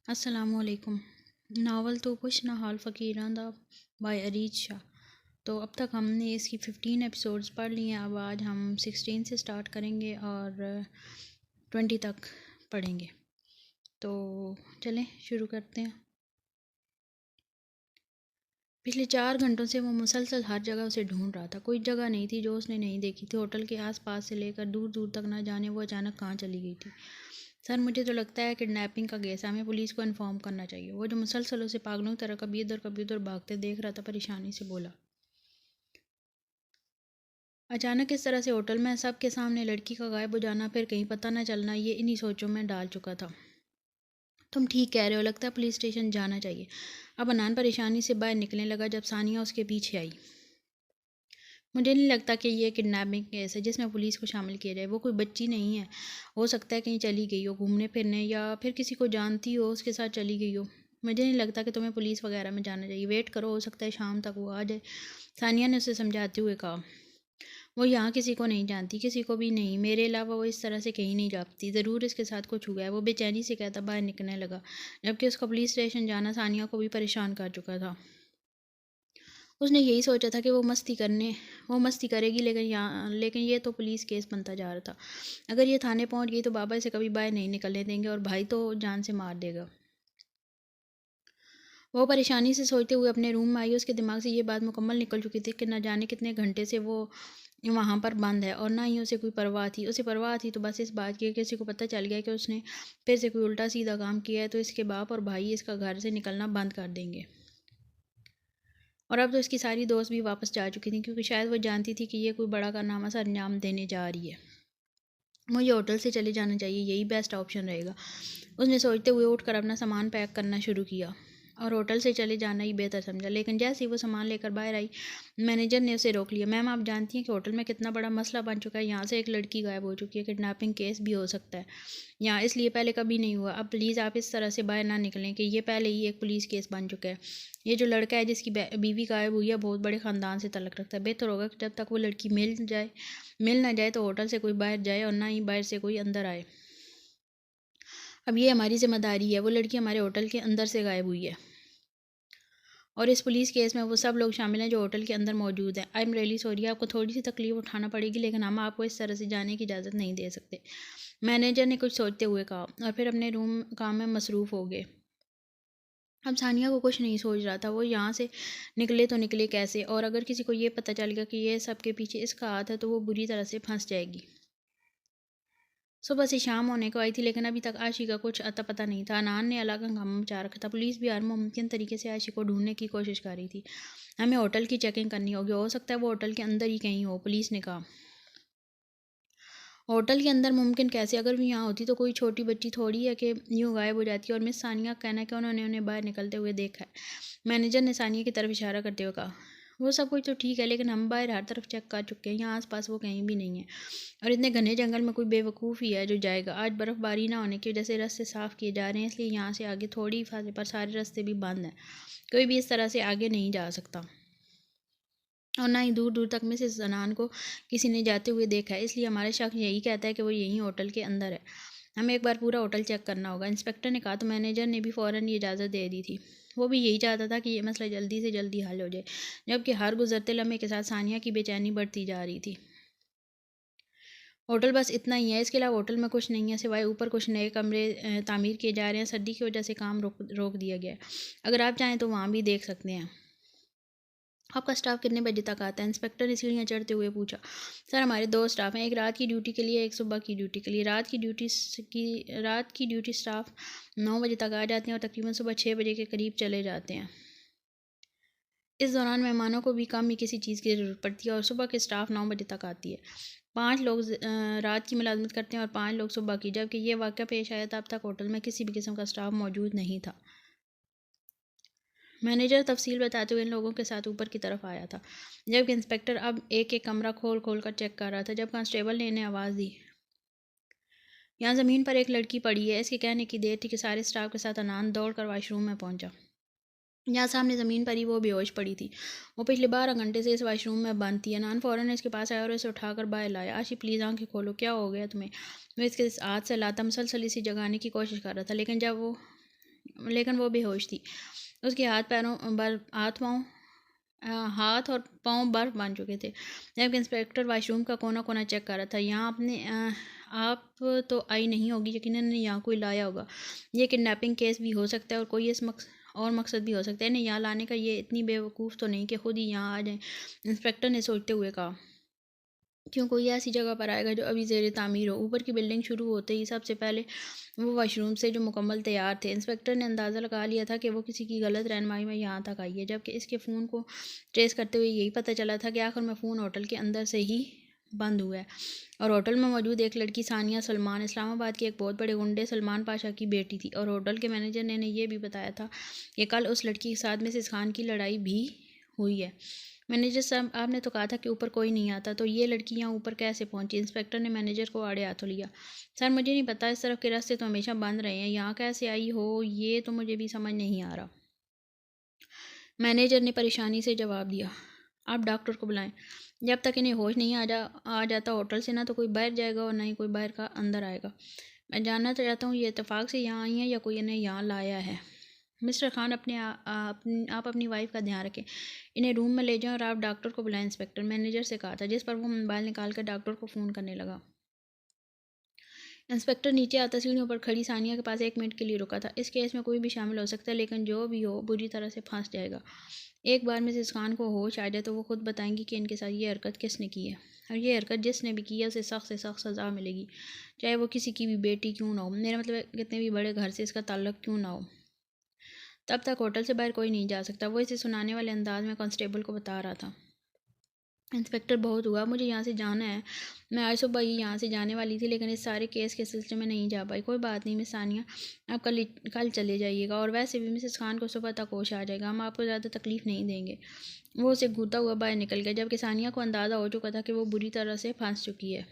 असलकुम। नावल तो कुछ ना हाल फ़कीरां दा बाय अरीज शाह। तो अब तक हमने इसकी 15 एपिसोड्स पढ़ लिए हैं। अब आज हम 16 से स्टार्ट करेंगे और 20 तक पढ़ेंगे। तो चलें शुरू करते हैं। पिछले 4 घंटों से वो मुसलसल हर जगह उसे ढूंढ रहा था। कोई जगह नहीं थी जो उसने नहीं देखी थी। होटल के आसपास से लेकर दूर दूर तक ना जाने वो अचानक कहाँ चली गई थी। सर, मुझे तो लगता है किडनैपिंग का केस है, हमें पुलिस को इन्फॉर्म करना चाहिए। वो जो मुसलसल उसे पागलों की तरह कभी इधर भागते देख रहा था परेशानी से बोला। अचानक इस तरह से होटल में सबके सामने लड़की का गायब हो जाना, फिर कहीं पता न चलना, ये इन्हीं सोचों में डाल चुका था। तुम ठीक कह रहे हो, लगता है पुलिस स्टेशन जाना चाहिए। अब अनान परेशानी से बाहर निकलने लगा जब सानिया उसके पीछे आई। मुझे नहीं लगता कि ये किडनैपिंग केस है जिसमें पुलिस को शामिल किया जाए। वो कोई बच्ची नहीं है। हो सकता है कहीं चली गई हो घूमने फिरने, या फिर किसी को जानती हो उसके साथ चली गई हो। मुझे नहीं लगता कि तुम्हें पुलिस वगैरह में जाना चाहिए। वेट करो, हो सकता है शाम तक वो आ जाए, सानिया ने उसे समझाते हुए कहा। वो यहाँ किसी को नहीं जानती, किसी को भी नहीं। मेरे अलावा वो इस तरह से कहीं नहीं जाती। ज़रूर इसके साथ कुछ हुआ है। वो बेचैनी से कहता बाहर निकलने लगा, जबकि उसका पुलिस स्टेशन जाना सानिया को भी परेशान कर चुका था। उसने यही सोचा था कि वो मस्ती करेगी, लेकिन ये तो पुलिस केस बनता जा रहा था। अगर ये थाने पहुंच गई तो बाबा इसे कभी बाहर नहीं निकलने देंगे और भाई तो जान से मार देगा। वो परेशानी से सोचते हुए अपने रूम में आई। उसके दिमाग से ये बात मुकम्मल निकल चुकी थी कि न जाने कितने घंटे से वो वहाँ पर बंद है, और ना ही उसे कोई परवाह थी। उसे परवाह थी तो बस इस बात की, किसी को पता चल गया कि उसने फिर से कोई उल्टा सीधा काम किया है तो इसके बाप और भाई इसका घर से निकलना बंद कर देंगे। और अब तो इसकी सारी दोस्त भी वापस जा चुकी थी, क्योंकि शायद वो जानती थी कि ये कोई बड़ा कारनामा सा अंजाम देने जा रही है। मुझे होटल से चले जाना चाहिए, यही बेस्ट ऑप्शन रहेगा, उसने सोचते हुए उठकर अपना सामान पैक करना शुरू किया और होटल से चले जाना ही बेहतर समझा। लेकिन जैसे ही वो सामान लेकर बाहर आई, मैनेजर ने उसे रोक लिया। मैम, आप जानती हैं कि होटल में कितना बड़ा मसला बन चुका है। यहाँ से एक लड़की गायब हो चुकी है, किडनैपिंग केस भी हो सकता है यहाँ, इसलिए पहले कभी नहीं हुआ। अब प्लीज़ आप इस तरह से बाहर ना निकलें कि ये पहले ही एक पुलिस केस बन चुका है। ये जो लड़का है जिसकी बीवी गायब हुई है, बहुत बड़े ख़ानदान से तल्लुक़ रखता है। बेहतर होगा कि जब तक वो लड़की मिल ना जाए तो होटल से कोई बाहर जाए और ना ही बाहर से कोई अंदर आए। अब ये हमारी ज़िम्मेदारी है। वो लड़की हमारे होटल के अंदर से गायब हुई है और इस पुलिस केस में वो सब लोग शामिल हैं जो होटल के अंदर मौजूद हैं। आई एम रियली सॉरी, आपको थोड़ी सी तकलीफ उठाना पड़ेगी, लेकिन हम आपको इस तरह से जाने की इजाज़त नहीं दे सकते, मैनेजर ने कुछ सोचते हुए कहा, और फिर अपने रूम काम में मसरूफ़ हो गए। अब सानिया को कुछ नहीं सोच रहा था, वो यहाँ से निकले तो निकले कैसे, और अगर किसी को ये पता चल गया कि ये सब के पीछे इसका हाथ है तो वो बुरी तरह से फंस जाएगी। सुबह से शाम होने को आई थी, लेकिन अभी तक आशी का कुछ अता पता नहीं था। अनान ने अलग हंगामा मचा रखा था। पुलिस भी हर मुमकिन तरीके से आशी को ढूंढने की कोशिश कर रही थी। हमें होटल की चेकिंग करनी होगी, हो सकता है वो होटल के अंदर ही कहीं हो, पुलिस ने कहा। होटल के अंदर मुमकिन कैसे? अगर भी यहाँ होती तो कोई छोटी बच्ची थोड़ी है कि यूँ गायब हो जाती है। और मिस सानिया का कहना है कि उन्होंने उन्हें बाहर निकलते हुए देखा है, मैनेजर ने सानिया की तरफ इशारा करते हुए कहा। वो सब कुछ तो ठीक है, लेकिन हम बाहर हर तरफ चेक कर चुके हैं, यहाँ आसपास वो कहीं भी नहीं है, और इतने घने जंगल में कोई बेवकूफ़ ही है जो जाएगा। आज बर्फ़बारी ना होने की वजह से रास्ते साफ़ किए जा रहे हैं, इसलिए यहाँ से आगे थोड़ी ही फासले पर सारे रास्ते भी बंद हैं। कोई भी इस तरह से आगे नहीं जा सकता, और ना ही दूर दूर तक मिसेस अनान को किसी ने जाते हुए देखा है, इसलिए हमारा शक यही कहता है कि वो यहीं होटल के अंदर है। हमें एक बार पूरा होटल चेक करना होगा, इंस्पेक्टर ने कहा। तो मैनेजर ने भी फ़ौरन ये इजाज़त दे दी थी। वो भी यही चाहता था कि ये मसला जल्दी से जल्दी हल हो जाए, जबकि हर गुजरते लम्हे के साथ सानिया की बेचैनी बढ़ती जा रही थी। होटल बस इतना ही है, इसके अलावा होटल में कुछ नहीं है, सिवाय ऊपर कुछ नए कमरे तामीर किए जा रहे हैं। सर्दी की वजह से काम रोक दिया गया है। अगर आप चाहें तो वहाँ भी देख सकते हैं। आपका स्टाफ कितने बजे तक आता है? इंस्पेक्टर ने सीढ़ियाँ चढ़ते हुए पूछा। सर, हमारे 2 स्टाफ हैं, एक रात की ड्यूटी के लिए, एक सुबह की ड्यूटी के लिए। रात की ड्यूटी स्टाफ 9 बजे तक आ जाते हैं और तकरीबन सुबह 6 बजे के करीब चले जाते हैं। इस दौरान मेहमानों को भी कम ही किसी चीज़ की ज़रूरत पड़ती है, और सुबह के स्टाफ 9 बजे तक आती है। 5 लोग रात की मुलाजमत करते हैं और 5 लोग सुबह की। जबकि ये वाक़या पेश आया तब तक होटल में किसी भी किस्म का स्टाफ मौजूद नहीं था। मैनेजर तफसील बताते हुए इन लोगों के साथ ऊपर की तरफ आया था, जबकि इंस्पेक्टर अब एक एक कमरा खोल कर चेक कर रहा था। जब कांस्टेबल ने इन्हें आवाज़ दी, यहाँ ज़मीन पर एक लड़की पड़ी है। इसके कहने की देर थी कि सारे स्टाफ के साथ अनान दौड़ कर वाशरूम में पहुंचा। यहाँ सामने ज़मीन पर ही वो बेहोश पड़ी थी। वो पिछले 12 घंटे से इस वाशरूम में बंद थी। अनान फ़ौरन इसके पास आया और इसे उठाकर बाहर लाया। आशी, प्लीज़ आंखें खोलो, क्या हो गया तुम्हें? वो इसके हाथ से लाता मुसलसल इसी जगाने की कोशिश कर रहा था, लेकिन जब लेकिन वो बेहोश थी। उसके हाथ और पाँव बर्फ़ बन चुके थे, जबकि इंस्पेक्टर वॉशरूम का कोना कोना चेक कर रहा था। यहाँ आप तो आई नहीं होगी, यकीनन यहाँ कोई लाया होगा। ये किडनैपिंग केस भी हो सकता है और कोई और मकसद भी हो सकता है। इन्हें यहाँ लाने का ये इतनी बेवकूफ़ तो नहीं कि खुद ही यहाँ आ जाए, इंस्पेक्टर ने सोचते हुए कहा। क्यों कोई ऐसी जगह पर आएगा जो अभी ज़ेर तामीर हो। ऊपर की बिल्डिंग शुरू होते ही सबसे पहले वो वॉशरूम से जो मुकम्मल तैयार थे। इंस्पेक्टर ने अंदाज़ा लगा लिया था कि वो किसी की गलत रहनुमाई में यहाँ तक आई है, जबकि इसके फ़ोन को ट्रेस करते हुए यही पता चला था कि आखिर में फ़ोन होटल के अंदर से ही बंद हुआ है और होटल में मौजूद एक लड़की सानिया सलमान इस्लामाबाद के एक बहुत बड़े गुंडे सलमान पाशा की बेटी थी। और होटल के मैनेजर ने यह भी बताया था कि कल उस लड़की के साथ मिसेस खान की लड़ाई भी हुई है। मैनेजर साहब, आपने तो कहा था कि ऊपर कोई नहीं आता, तो ये लड़की यहाँ ऊपर कैसे पहुँची? इंस्पेक्टर ने मैनेजर को आड़े हाथों लिया। सर, मुझे नहीं पता, इस तरफ के रास्ते तो हमेशा बंद रहे हैं, यहाँ कैसे आई हो ये तो मुझे भी समझ नहीं आ रहा। मैनेजर ने परेशानी से जवाब दिया। आप डॉक्टर को बुलाएं। जब तक इन्हें होश नहीं आ जाता होटल से, ना तो कोई बाहर जाएगा और ना ही कोई बाहर का अंदर आएगा। मैं जानना चाहता हूँ ये इत्तेफाक से यहाँ आई हैं या कोई इन्हें यहाँ लाया है। मिस्टर खान, आप अपनी वाइफ का ध्यान रखें। इन्हें रूम में ले जाएं और आप डॉक्टर को बुलाएं, इंस्पेक्टर मैनेजर से कहा था, जिस पर वो मोबाइल निकाल कर डॉक्टर को फ़ोन करने लगा। इंस्पेक्टर नीचे आता सीढ़ियों पर खड़ी सानिया के पास 1 मिनट के लिए रुका था। इस केस में कोई भी शामिल हो सकता है, लेकिन जो भी हो बुरी तरह से फंस जाएगा। एक बार मिसेस खान को होश आ जाए तो वो खुद बताएंगी कि इनके साथ ये हरकत किसने की है, और ये हरकत जिसने भी की है उसे सख्त से सख्त सज़ा मिलेगी, चाहे वो किसी की भी बेटी क्यों ना हो। मेरा मतलब कितने भी बड़े घर से इसका ताल्लुक क्यों ना हो। तब तक होटल से बाहर कोई नहीं जा सकता, वो इसे सुनाने वाले अंदाज में कांस्टेबल को बता रहा था। इंस्पेक्टर, बहुत हुआ, मुझे यहाँ से जाना है। मैं आज सुबह ही यहाँ से जाने वाली थी, लेकिन इस सारे केस के सिलसिले में नहीं जा पाई। कोई बात नहीं मिस सानिया, आप कल चले जाइएगा, और वैसे भी मिसेस खान को सुबह तक होश आ जाएगा, हम आपको ज़्यादा तकलीफ़ नहीं देंगे। वो उसे घूरता हुआ बाहर निकल गया, जबकि सानिया को अंदाज़ा हो चुका था कि वो बुरी तरह से फंस चुकी है।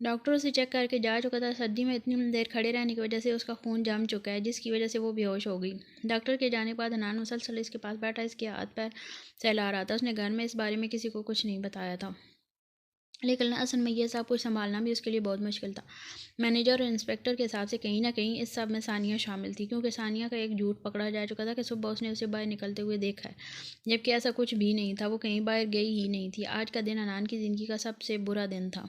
डॉक्टर उसे चेक करके जा चुका था। सर्दी में इतनी देर खड़े रहने की वजह से उसका खून जम चुका है, जिसकी वजह से वो बेहोश हो गई। डॉक्टर के जाने के बाद हनान मुसलसल इसके पास बैठा इसके हाथ पैर सहला रहा था। उसने घर में इस बारे में किसी को कुछ नहीं बताया था, लेकिन असल में यह सब कुछ संभालना भी उसके लिए बहुत मुश्किल था। मैनेजर और इंस्पेक्टर के हिसाब से कहीं ना कहीं इस सब में सानिया शामिल थी, क्योंकि सानिया का एक झूठ पकड़ा जा चुका था कि सुबह उसने उसे बाहर निकलते हुए देखा है, जबकि ऐसा कुछ भी नहीं था। वो कहीं बाहर गई ही नहीं थी। आज का दिन हनान की ज़िंदगी का सबसे बुरा दिन था।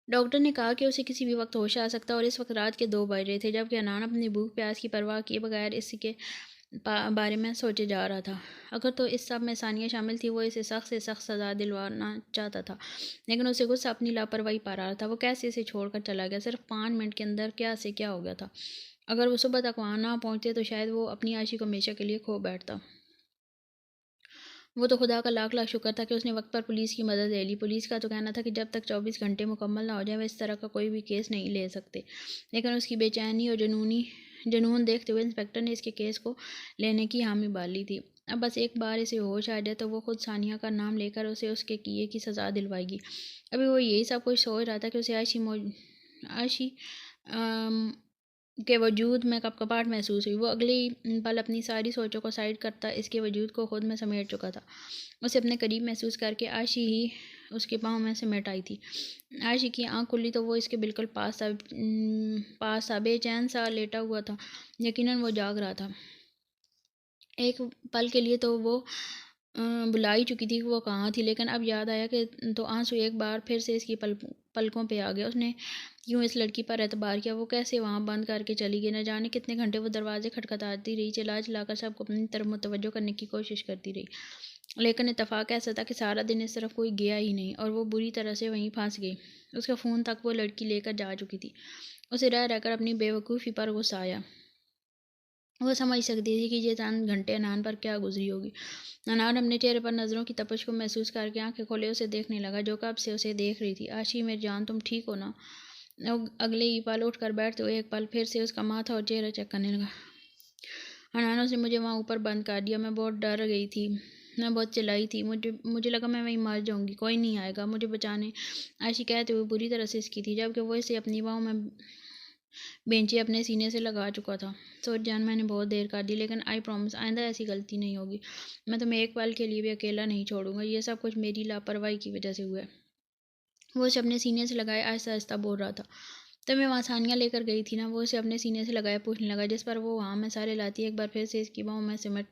डॉक्टर ने कहा कि उसे किसी भी वक्त होश आ सकता और इस वक्त रात के 2 बज रहे थे, जबकि अनान अपनी भूख प्यास की परवाह किए बगैर इसके बारे में सोचे जा रहा था। अगर तो इस सब में सानिया शामिल थी, वो इसे सख्त से सख्त सज़ा दिलवाना चाहता था, लेकिन उसे गुस्सा अपनी लापरवाही पा रहा था। वो कैसे इसे छोड़कर चला गया? सिर्फ 5 मिनट के अंदर क्या से क्या हो गया था? अगर वो सुबह तक वहाँ ना पहुँचते तो शायद वो अपनी आशी को हमेशा के लिए खो बैठता। वो तो खुदा का लाख लाख शुक्र था कि उसने वक्त पर पुलिस की मदद ले ली। पुलिस का तो कहना था कि जब तक 24 घंटे मुकम्मल ना हो जाए वे इस तरह का कोई भी केस नहीं ले सकते, लेकिन उसकी बेचैनी और जुनून देखते हुए इंस्पेक्टर ने इसके केस को लेने की हामी भर ली थी। अब बस एक बार इसे होश आ जाए तो वो खुद सानिया का नाम लेकर उसे उसके किए की सज़ा दिलवाएगी। अभी वो यही सब कुछ सोच रहा था कि उसे आशी के वजूद में कपकपाहट महसूस हुई। वो अगले ही पल अपनी सारी सोचों को साइड करता इसके वजूद को खुद में समेट चुका था। उसे अपने करीब महसूस करके आशी ही उसके पाँव में समेट आई थी। आशी की आंख खुली तो वो इसके बिल्कुल पास सा बेचैन सा लेटा हुआ था। यकीनन वो जाग रहा था। एक पल के लिए तो वो बुला ही चुकी थी कि वो कहाँ थी, लेकिन अब याद आया कि तो आंसू एक बार फिर से इसकी पलकों पे आ गया। उसने क्यों इस लड़की पर एतबार किया? वो कैसे वहाँ बंद करके चली गई? न जाने कितने घंटे वो दरवाजे खटखटाती रही, चिल्ला चिल्लाकर सबको अपनी तरफ मुतवज्जो करने की कोशिश करती रही, लेकिन इत्तेफाक ऐसा था कि सारा दिन इस तरफ कोई गया ही नहीं और वो बुरी तरह से वहीं फंस गई। उसका फ़ोन तक वो लड़की लेकर जा चुकी थी। उसे रह रहकर अपनी बेवकूफ़ी पर गुस्सा आया। वो समझ सकती थी कि ये चंद घंटे अनान पर क्या गुजरी होगी। अनान अपने चेहरे पर नज़रों की तपश को महसूस करके आंखें खोले उसे देखने लगा, जो कब से उसे देख रही थी। आशी मेरी जान, तुम ठीक हो ना? अगले ही पल उठ कर बैठते हुए एक पल फिर से उसका माथा और चेहरा चेक करने लगा। अनानों से मुझे वहाँ ऊपर बंद कर दिया। मैं बहुत डर गई थी, मैं बहुत चिल्लाई थी। मुझे लगा मैं वहीं मर जाऊँगी, कोई नहीं आएगा मुझे बचाने। आशी कहते हुए बुरी तरह से इसकी थी, जबकि वो इसे अपनी बाहों में बेंची अपने सीने से लगा चुका था। सोच जान, मैंने बहुत देर कर दी, लेकिन आई प्रॉमिस आइंदा ऐसी गलती नहीं होगी। मैं तुम्हें एक पल के लिए भी अकेला नहीं छोड़ूंगा। ये सब कुछ मेरी लापरवाही की वजह से हुआ है। वो उसे अपने सीने से लगाए आहिस्ता आहिस्ता बोल रहा था। तो मैं वहाँ सानिया लेकर गई थी ना, वो उसे अपने सीने से लगाया पूछने लगा, जिस पर वो वहाँ में सारे लाती एक बार फिर से इसकी बाहों में सिमट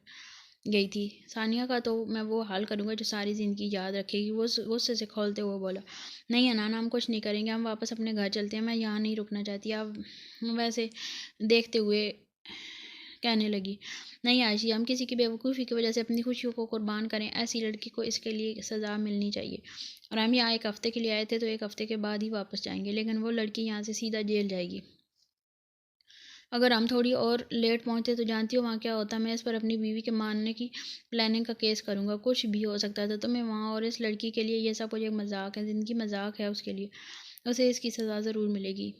गई थी। सानिया का तो मैं वो हाल करूँगा जो सारी ज़िंदगी याद रखेगी। वो गुस्से से खोलते हुए बोला, नहीं अनान, हम कुछ नहीं करेंगे, हम वापस अपने घर चलते हैं, मैं यहाँ नहीं रुकना चाहती। आप वैसे देखते हुए कहने लगी, नहीं आयशी, हम किसी की बेवकूफ़ी की वजह से अपनी खुशियों को कुर्बान करें? ऐसी लड़की को इसके लिए सज़ा मिलनी चाहिए। और हम यहाँ 1 हफ़्ते के लिए आए थे, तो 1 हफ़्ते के बाद ही वापस जाएंगे, लेकिन वो लड़की यहाँ से सीधा जेल जाएगी। अगर हम थोड़ी और लेट पहुँचे तो जानती हो वहाँ क्या होता। मैं इस पर अपनी बीवी के मारने की प्लानिंग का केस करूँगा। कुछ भी हो सकता था। तो मैं वहाँ और इस लड़की के लिए ये सब कुछ एक मजाक है, ज़िंदगी मजाक है उसके लिए। उसे इसकी सज़ा ज़रूर मिलेगी।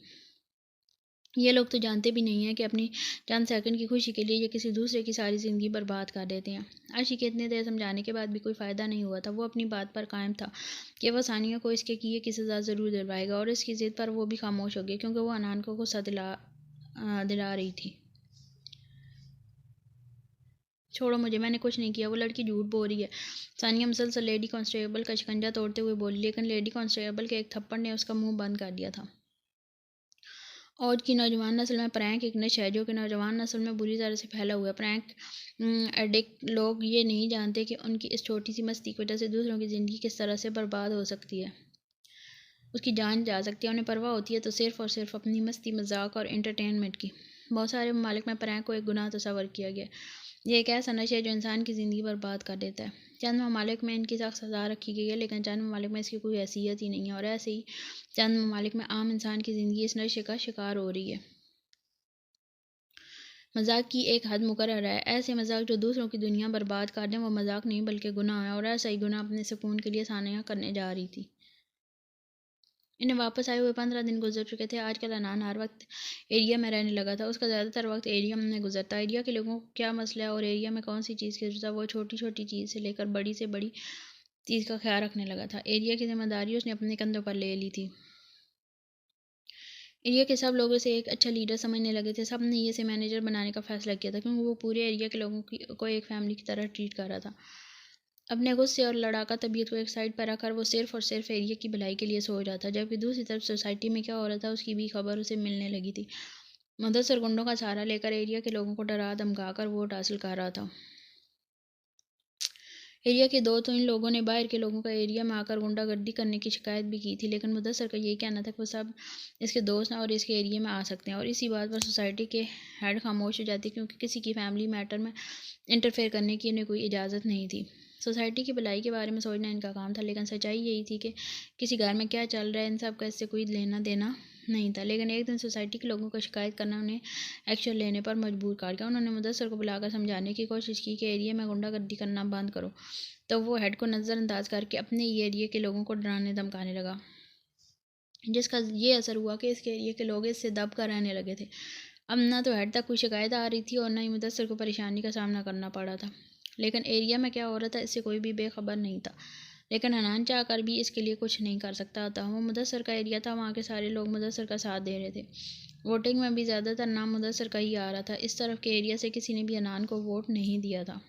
ये लोग तो जानते भी नहीं हैं कि अपनी चंद सेकंड की खुशी के लिए ये किसी दूसरे की सारी ज़िंदगी बर्बाद कर देते हैं। आशी के इतने देर समझाने के बाद भी कोई फ़ायदा नहीं हुआ था। वो अपनी बात पर कायम था कि वह सानिया को इसके किए की सज़ा ज़रूर दिलवाएगा, और इसकी ज़िद पर वो भी खामोश हो गया, क्योंकि वो अनान को गुस्सा दिला रही थी। छोड़ो मुझे, मैंने कुछ नहीं किया, वो लड़की झूठ बोल रही है। सानिया मुसलसल लेडी कांस्टेबल का शिकंजा तोड़ते हुए बोली, लेकिन लेडी कांस्टेबल के एक थप्पड़ ने उसका मुंह बंद कर दिया था। आज की नौजवान नस्ल में प्रैंक एक नशा है, जो कि नौजवान नस्ल में बुरी तरह से फैला हुआ है। प्रैंक एडिक्ट लोग ये नहीं जानते कि उनकी इस छोटी सी मस्ती की वजह से दूसरों की ज़िंदगी किस तरह से बर्बाद हो सकती है, उसकी जान जा सकती है। उन्हें परवाह होती है तो सिर्फ़ और सिर्फ अपनी मस्ती, मजाक और एंटरटेनमेंट की। बहुत सारे ममालिक में प्रैंक को एक गुनाह तस्वर किया गया। ये एक ऐसा नशा है जो इंसान की ज़िंदगी बर्बाद कर देता है। चंद ममालिक में इनकी सख्त सज़ा रखी गई है, लेकिन चंद ममालिक में इसकी कोई हैसियत ही नहीं है, और ऐसे ही चंद ममालिक में आम इंसान की ज़िंदगी इस नशे का शिकार हो रही है। मजाक की एक हद मुकर्रर है। ऐसे मजाक जो दूसरों की दुनिया बर्बाद कर दें वो मजाक नहीं बल्कि गुनाह है, और ऐसा ही गुनाह अपने सुकून के लिए सानिया करने जा रही थी। इन्हें वापस आए हुए 15 दिन गुजर चुके थे। आजकल अनान हर वक्त एरिया में रहने लगा था। उसका ज़्यादातर वक्त एरिया में गुजरता। एरिया के लोगों को क्या मसला है और एरिया में कौन सी चीज़ की ज़रूरत है, वो छोटी छोटी चीज़ से लेकर बड़ी से बड़ी चीज़ का ख्याल रखने लगा था। एरिया की जिम्मेदारी उसने अपने कंधों पर ले ली थी। एरिया के सब लोग उसे एक अच्छा लीडर समझने लगे थे। सब ने इसे मैनेजर बनाने का फैसला किया था, क्योंकि वो पूरे एरिया के लोगों को एक फैमिली की तरह ट्रीट कर रहा था। अपने गुस्से और लड़ाका तबीयत को एक साइड पर रखकर वो सिर्फ और सिर्फ एरिया की भलाई के लिए सोच रहा था, जबकि दूसरी तरफ सोसाइटी में क्या हो रहा था उसकी भी खबर उसे मिलने लगी थी। मुदस्सर गुंडों का सहारा लेकर एरिया के लोगों को डरा धमका कर वोट हासिल कर रहा था। एरिया के 2-3 लोगों ने बाहर के लोगों का एरिया में आकर गुंडागर्दी करने की शिकायत भी की थी, लेकिन मुदस्सर का यही कहना था कि वो सब इसके दोस्त हैं और इसके एरिया में आ सकते हैं। और इसी बात पर सोसाइटी के हेड खामोश हो जाती, क्योंकि किसी की फैमिली मैटर में इंटरफेयर करने की इन्हें कोई इजाज़त नहीं थी। सोसाइटी की भलाई के बारे में सोचना इनका काम था, लेकिन सच्चाई यही थी कि किसी घर में क्या चल रहा है इन सब का इससे कोई लेना देना नहीं था। लेकिन एक दिन सोसाइटी के लोगों को शिकायत करना उन्हें एक्शन लेने पर मजबूर कर दिया। उन्होंने मुदस्सर को बुलाकर समझाने की कोशिश की कि एरिया में गुंडागर्दी करना बंद करो, तो वो हेड को नज़रअंदाज करके अपने ही एरिया के लोगों को डराने धमकाने लगा, जिसका ये असर हुआ कि इसके एरिया के लोग इससे दब कर रहने लगे थे। अब ना तो हेड तक कोई शिकायत आ रही थी और ना ही मुदस्सर को परेशानी का सामना करना पड़ा था। लेकिन एरिया में क्या हो रहा था इससे कोई भी बेखबर नहीं था। लेकिन हनान चाह कर भी इसके लिए कुछ नहीं कर सकता था। वो मुदस्सर का एरिया था, वहाँ के सारे लोग मुदस्सर का साथ दे रहे थे। वोटिंग में भी ज़्यादातर नाम मुदस्सर का ही आ रहा था। इस तरफ के एरिया से किसी ने भी हनान को वोट नहीं दिया था।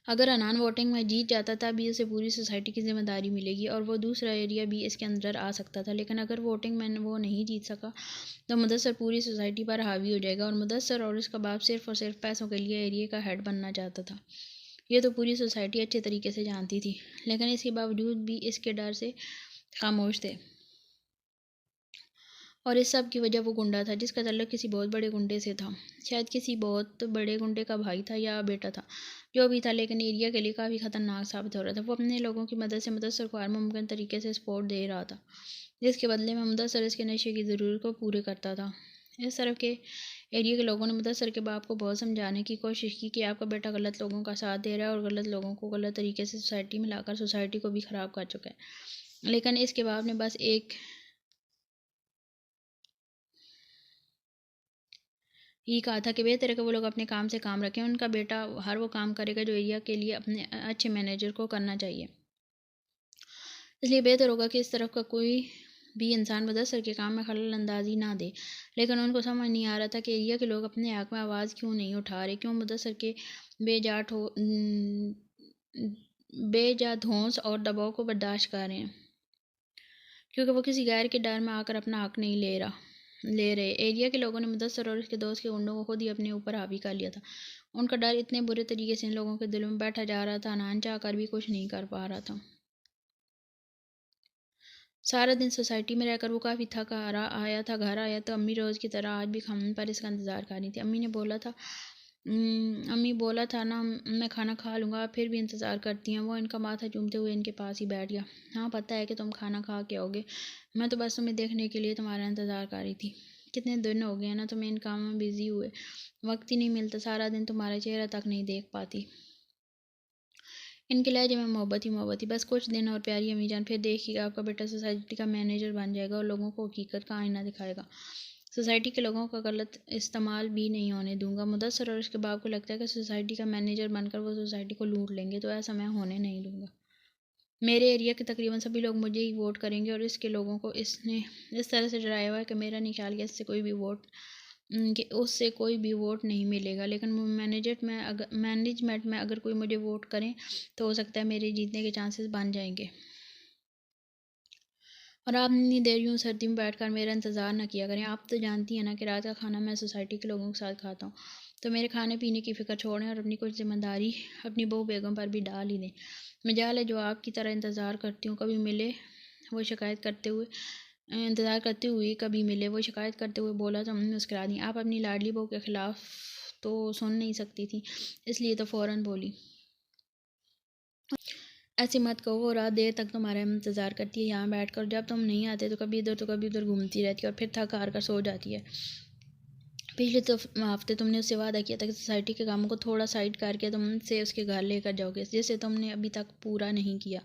अगर अनान वोटिंग में जीत जाता तभी उसे पूरी सोसाइटी की जिम्मेदारी मिलेगी और वो दूसरा एरिया भी इसके अंदर आ सकता था। लेकिन अगर वोटिंग में वो नहीं जीत सका तो मुदस्सर पूरी सोसाइटी पर हावी हो जाएगा, और मुदस्सर और उसका बाप सिर्फ और सिर्फ पैसों के लिए एरिया का हेड बनना चाहता था। ये तो पूरी सोसाइटी अच्छे तरीके से जानती थी, लेकिन इसके बावजूद भी इसके डर से खामोश थे। और इस सब की वजह वो गुंडा था, जिसका ताल्लुक किसी बहुत बड़े गुंडे से था। शायद किसी बहुत बड़े गुंडे का भाई था या बेटा था, जो भी था, लेकिन एरिया के लिए काफ़ी ख़तरनाक साबित हो रहा था। वो अपने लोगों की मदद से मुदस्सर को हर मुमकिन तरीके से सपोर्ट दे रहा था, जिसके बदले में मुदस्सर इसके नशे की ज़रूरत को पूरे करता था। इस तरफ के एरिया के लोगों ने मुदस्सर के बाप को बहुत समझाने की कोशिश की कि आपका बेटा गलत लोगों का साथ दे रहा है और गलत लोगों को गलत तरीके से सोसाइटी में लाकर सोसाइटी को भी ख़राब कर चुका है। लेकिन इसके बाप ने बस एक ही कहा था कि बेहतर है कि वो लोग अपने काम से काम रखें। उनका बेटा हर वो काम करेगा जो एरिया के लिए अपने अच्छे मैनेजर को करना चाहिए। इसलिए बेहतर होगा कि इस तरफ का कोई भी इंसान मुदस्सर के काम में खलल अंदाजी ना दे। लेकिन उनको समझ नहीं आ रहा था कि एरिया के लोग अपने हक में आवाज़ क्यों नहीं उठा रहे, क्यों मुदस्सर के बेजा बेजा धौंस और दबाव को बर्दाश्त कर रहे हैं, क्योंकि वो किसी गैर के डर में आकर अपना हक नहीं ले रहे। एरिया के लोगों ने मुदस्सर और उसके दोस्त के गुंडों को खुद ही अपने ऊपर हावी कर लिया था। उनका डर इतने बुरे तरीके से इन लोगों के दिलों में बैठा जा रहा था, अनान चाह कर भी कुछ नहीं कर पा रहा था। सारा दिन सोसाइटी में रहकर वो काफ़ी थका हारा आया था। घर आया तो अम्मी रोज़ की तरह आज भी खाने पर इसका इंतज़ार कर रही थी। अम्मी बोला था ना, मैं खाना खा लूँगा, आप फिर भी इंतज़ार करती हैं। वो इनका माथा चूमते हुए इनके पास ही बैठ गया। हाँ, पता है कि तुम खाना खा के आओगे। मैं तो बस तुम्हें देखने के लिए तुम्हारा इंतज़ार कर रही थी। कितने दिन हो गए ना तुम्हें इन कामों में बिज़ी हुए, वक्त ही नहीं मिलता। सारा दिन तुम्हारा चेहरा तक नहीं देख पाती। इनके लहजे में मोहब्बत ही मोहब्बत थी। बस कुछ दिन और प्यारी अम्मीजान, फिर देखिएगा आपका बेटा सोसाइटी का मैनेजर बन जाएगा और लोगों को हकीकत का आईना दिखाएगा। सोसाइटी के लोगों का गलत इस्तेमाल भी नहीं होने दूंगा। मुदस्सर और उसके बाप को लगता है कि सोसाइटी का मैनेजर बनकर वो सोसाइटी को लूट लेंगे, तो ऐसा मैं होने नहीं दूंगा। मेरे एरिया के तकरीबन सभी लोग मुझे ही वोट करेंगे और इसके लोगों को इसने इस तरह से डराया हुआ है कि मेरा नहीं ख्याल कि उससे कोई भी वोट नहीं मिलेगा। लेकिन मैनेजमेंट में अगर कोई मुझे वोट करें तो हो सकता है मेरे जीतने के चांसेस बन जाएंगे। और आप इतनी देर यूँ सर्दी में बैठकर मेरा इंतज़ार ना किया करें। आप तो जानती हैं ना कि रात का खाना मैं सोसाइटी के लोगों के साथ खाता हूँ, तो मेरे खाने पीने की फ़िक्र छोड़ें और अपनी कुछ ज़िम्मेदारी अपनी बहू बेगम पर भी डाल ही दें। मजाल है जो आपकी तरह इंतज़ार करती हूँ कभी मिले वो शिकायत करते हुए इंतज़ार करते हुए कभी मिले वो शिकायत करते हुए बोला तो हमने मुस्कुरा दी। आप अपनी लाडली बहू के ख़िलाफ़ तो सुन नहीं सकती थी, इसलिए तो फ़ौरन बोली, ऐसे मत कहो। वो रात देर तक तुम्हारा इंतज़ार करती है यहाँ बैठ कर। जब तुम नहीं आते तो कभी उधर घूमती रहती है और फिर थक हार कर सो जाती है। पिछले तो हफ्ते तुमने उससे वादा किया था कि सोसाइटी के कामों को थोड़ा साइड करके तुमसे उसके घर लेकर जाओगे, जिसे तुमने अभी तक पूरा नहीं किया।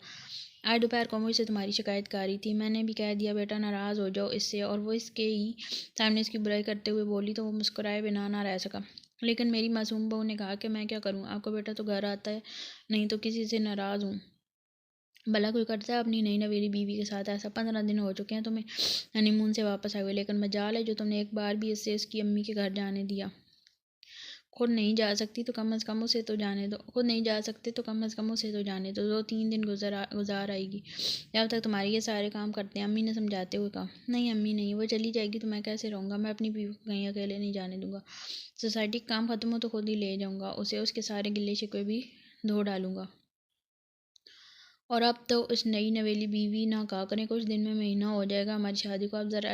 आज दोपहर को मुझसे तुम्हारी शिकायत कर रही थी। मैंने भी कह दिया बेटा नाराज़ हो जाओ इससे, और वो इसके ही सामने इसकी बुराई करते हुए बोली तो वो मुस्कुराए बिना ना रह सका। लेकिन मेरी मासूम बहू ने कहा कि मैं क्या करूँ, आपका बेटा तो घर आता है नहीं तो किसी से नाराज़ हूँ। भला कोई करता है अपनी नई नवेली बीवी के साथ ऐसा? 15 दिन हो चुके हैं तुम्हें हनीमून से वापस आए हुए, लेकिन मजाल है जो तुमने एक बार भी इससे उसकी अम्मी के घर जाने दिया। खुद नहीं जा सकती तो कम अज़ कम उसे तो जाने दो। खुद नहीं जा सकते तो कम अज़ कम उसे तो जाने दो। 2-3 दिन गुजार आएगी जब तक तुम्हारे ये सारे काम करते हैं। अम्मी ने समझाते हुए कहा। नहीं अम्मी नहीं, वो चली जाएगी तो मैं कैसे रहूँगा। मैं अपनी बीवी को कहीं अकेले नहीं जाने दूँगा। सोसाइटी का काम ख़त्म हो तो खुद ही ले जाऊँगा उसे, उसके सारे गिले शिकवे भी धो डालूँगा। और अब तो उस नई नवेली बीवी ना कहा करें, कुछ दिन में महीना हो जाएगा हमारी शादी को। अब ज़रा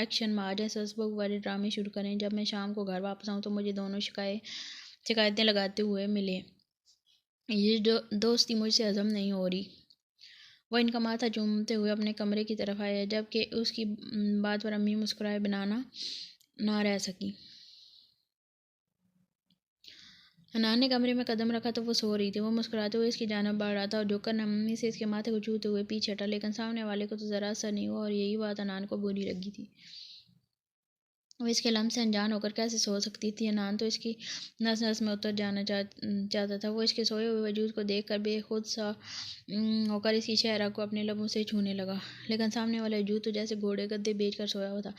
एक्शन में आ जाए, सस बहू वाले ड्रामे शुरू करें। जब मैं शाम को घर वापस आऊँ तो मुझे दोनों शिकायतें लगाते हुए मिले। ये दोस्ती मुझसे हज़म नहीं हो रही। वह इनका माथा चूमते हुए अपने कमरे की तरफ आया, जबकि उसकी बात पर अम्मी मुस्कुराए बिना ना रह सकी। हनान ने कमरे में कदम रखा तो वो सो रही थी। वो मुस्कुराते हुए इसकी जानिब बढ़ रहा था और झुककर नम्मी से इसके माथे को छूते हुए पीछे हटा, लेकिन सामने वाले को तो ज़रा असर नहीं हुआ और यही बात हनान को बुरी लगी थी। वो इसके लम्ब से अनजान होकर कैसे सो सकती थी। हनान तो इसकी नस नस में उतर जाना चाहता था। वो इसके सोए हुए वजूद को देख कर बेखुद सा होकर इसकी चेहरा को अपने लबों से छूने लगा, लेकिन सामने वाला वजूद तो जैसे घोड़े गद्दे बेच कर सोया हुआ था,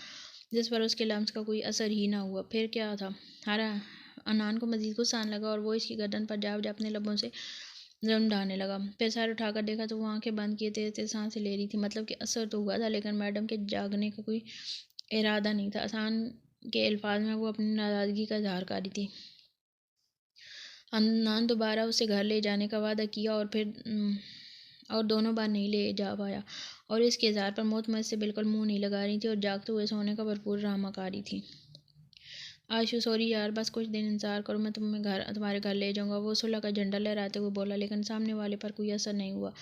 जिस पर उसके लम्स का कोई असर ही ना हुआ। फिर क्या था? हरा अनान को मजीद गुस्सा आने लगा और वो इसकी गर्दन पर जा अपने लबों से जम डालने लगा। फिर सर उठाकर देखा तो वो आंखें बंद किए तेज तेज सांसें ले रही थी। मतलब कि असर तो हुआ था, लेकिन मैडम के जागने का कोई इरादा नहीं था। आसान के अल्फाज में वो अपनी नाराज़गी का इजहार कर रही थी। अनान दोबारा उसे घर ले जाने का वादा किया और दोनों बार नहीं ले जा पाया, और इसके इजहार पर मौत मुझसे बिल्कुल मुंह नहीं लगा रही थी और जागते हुए सोने का भरपूर ड्रामा कर रही थी। आशु सॉरी यार, बस कुछ दिन इंतज़ार करो, मैं तुम्हारे घर ले जाऊँगा। वो सुलह का झंडा लहराते हुए बोला, लेकिन सामने वाले पर कोई असर नहीं हुआ।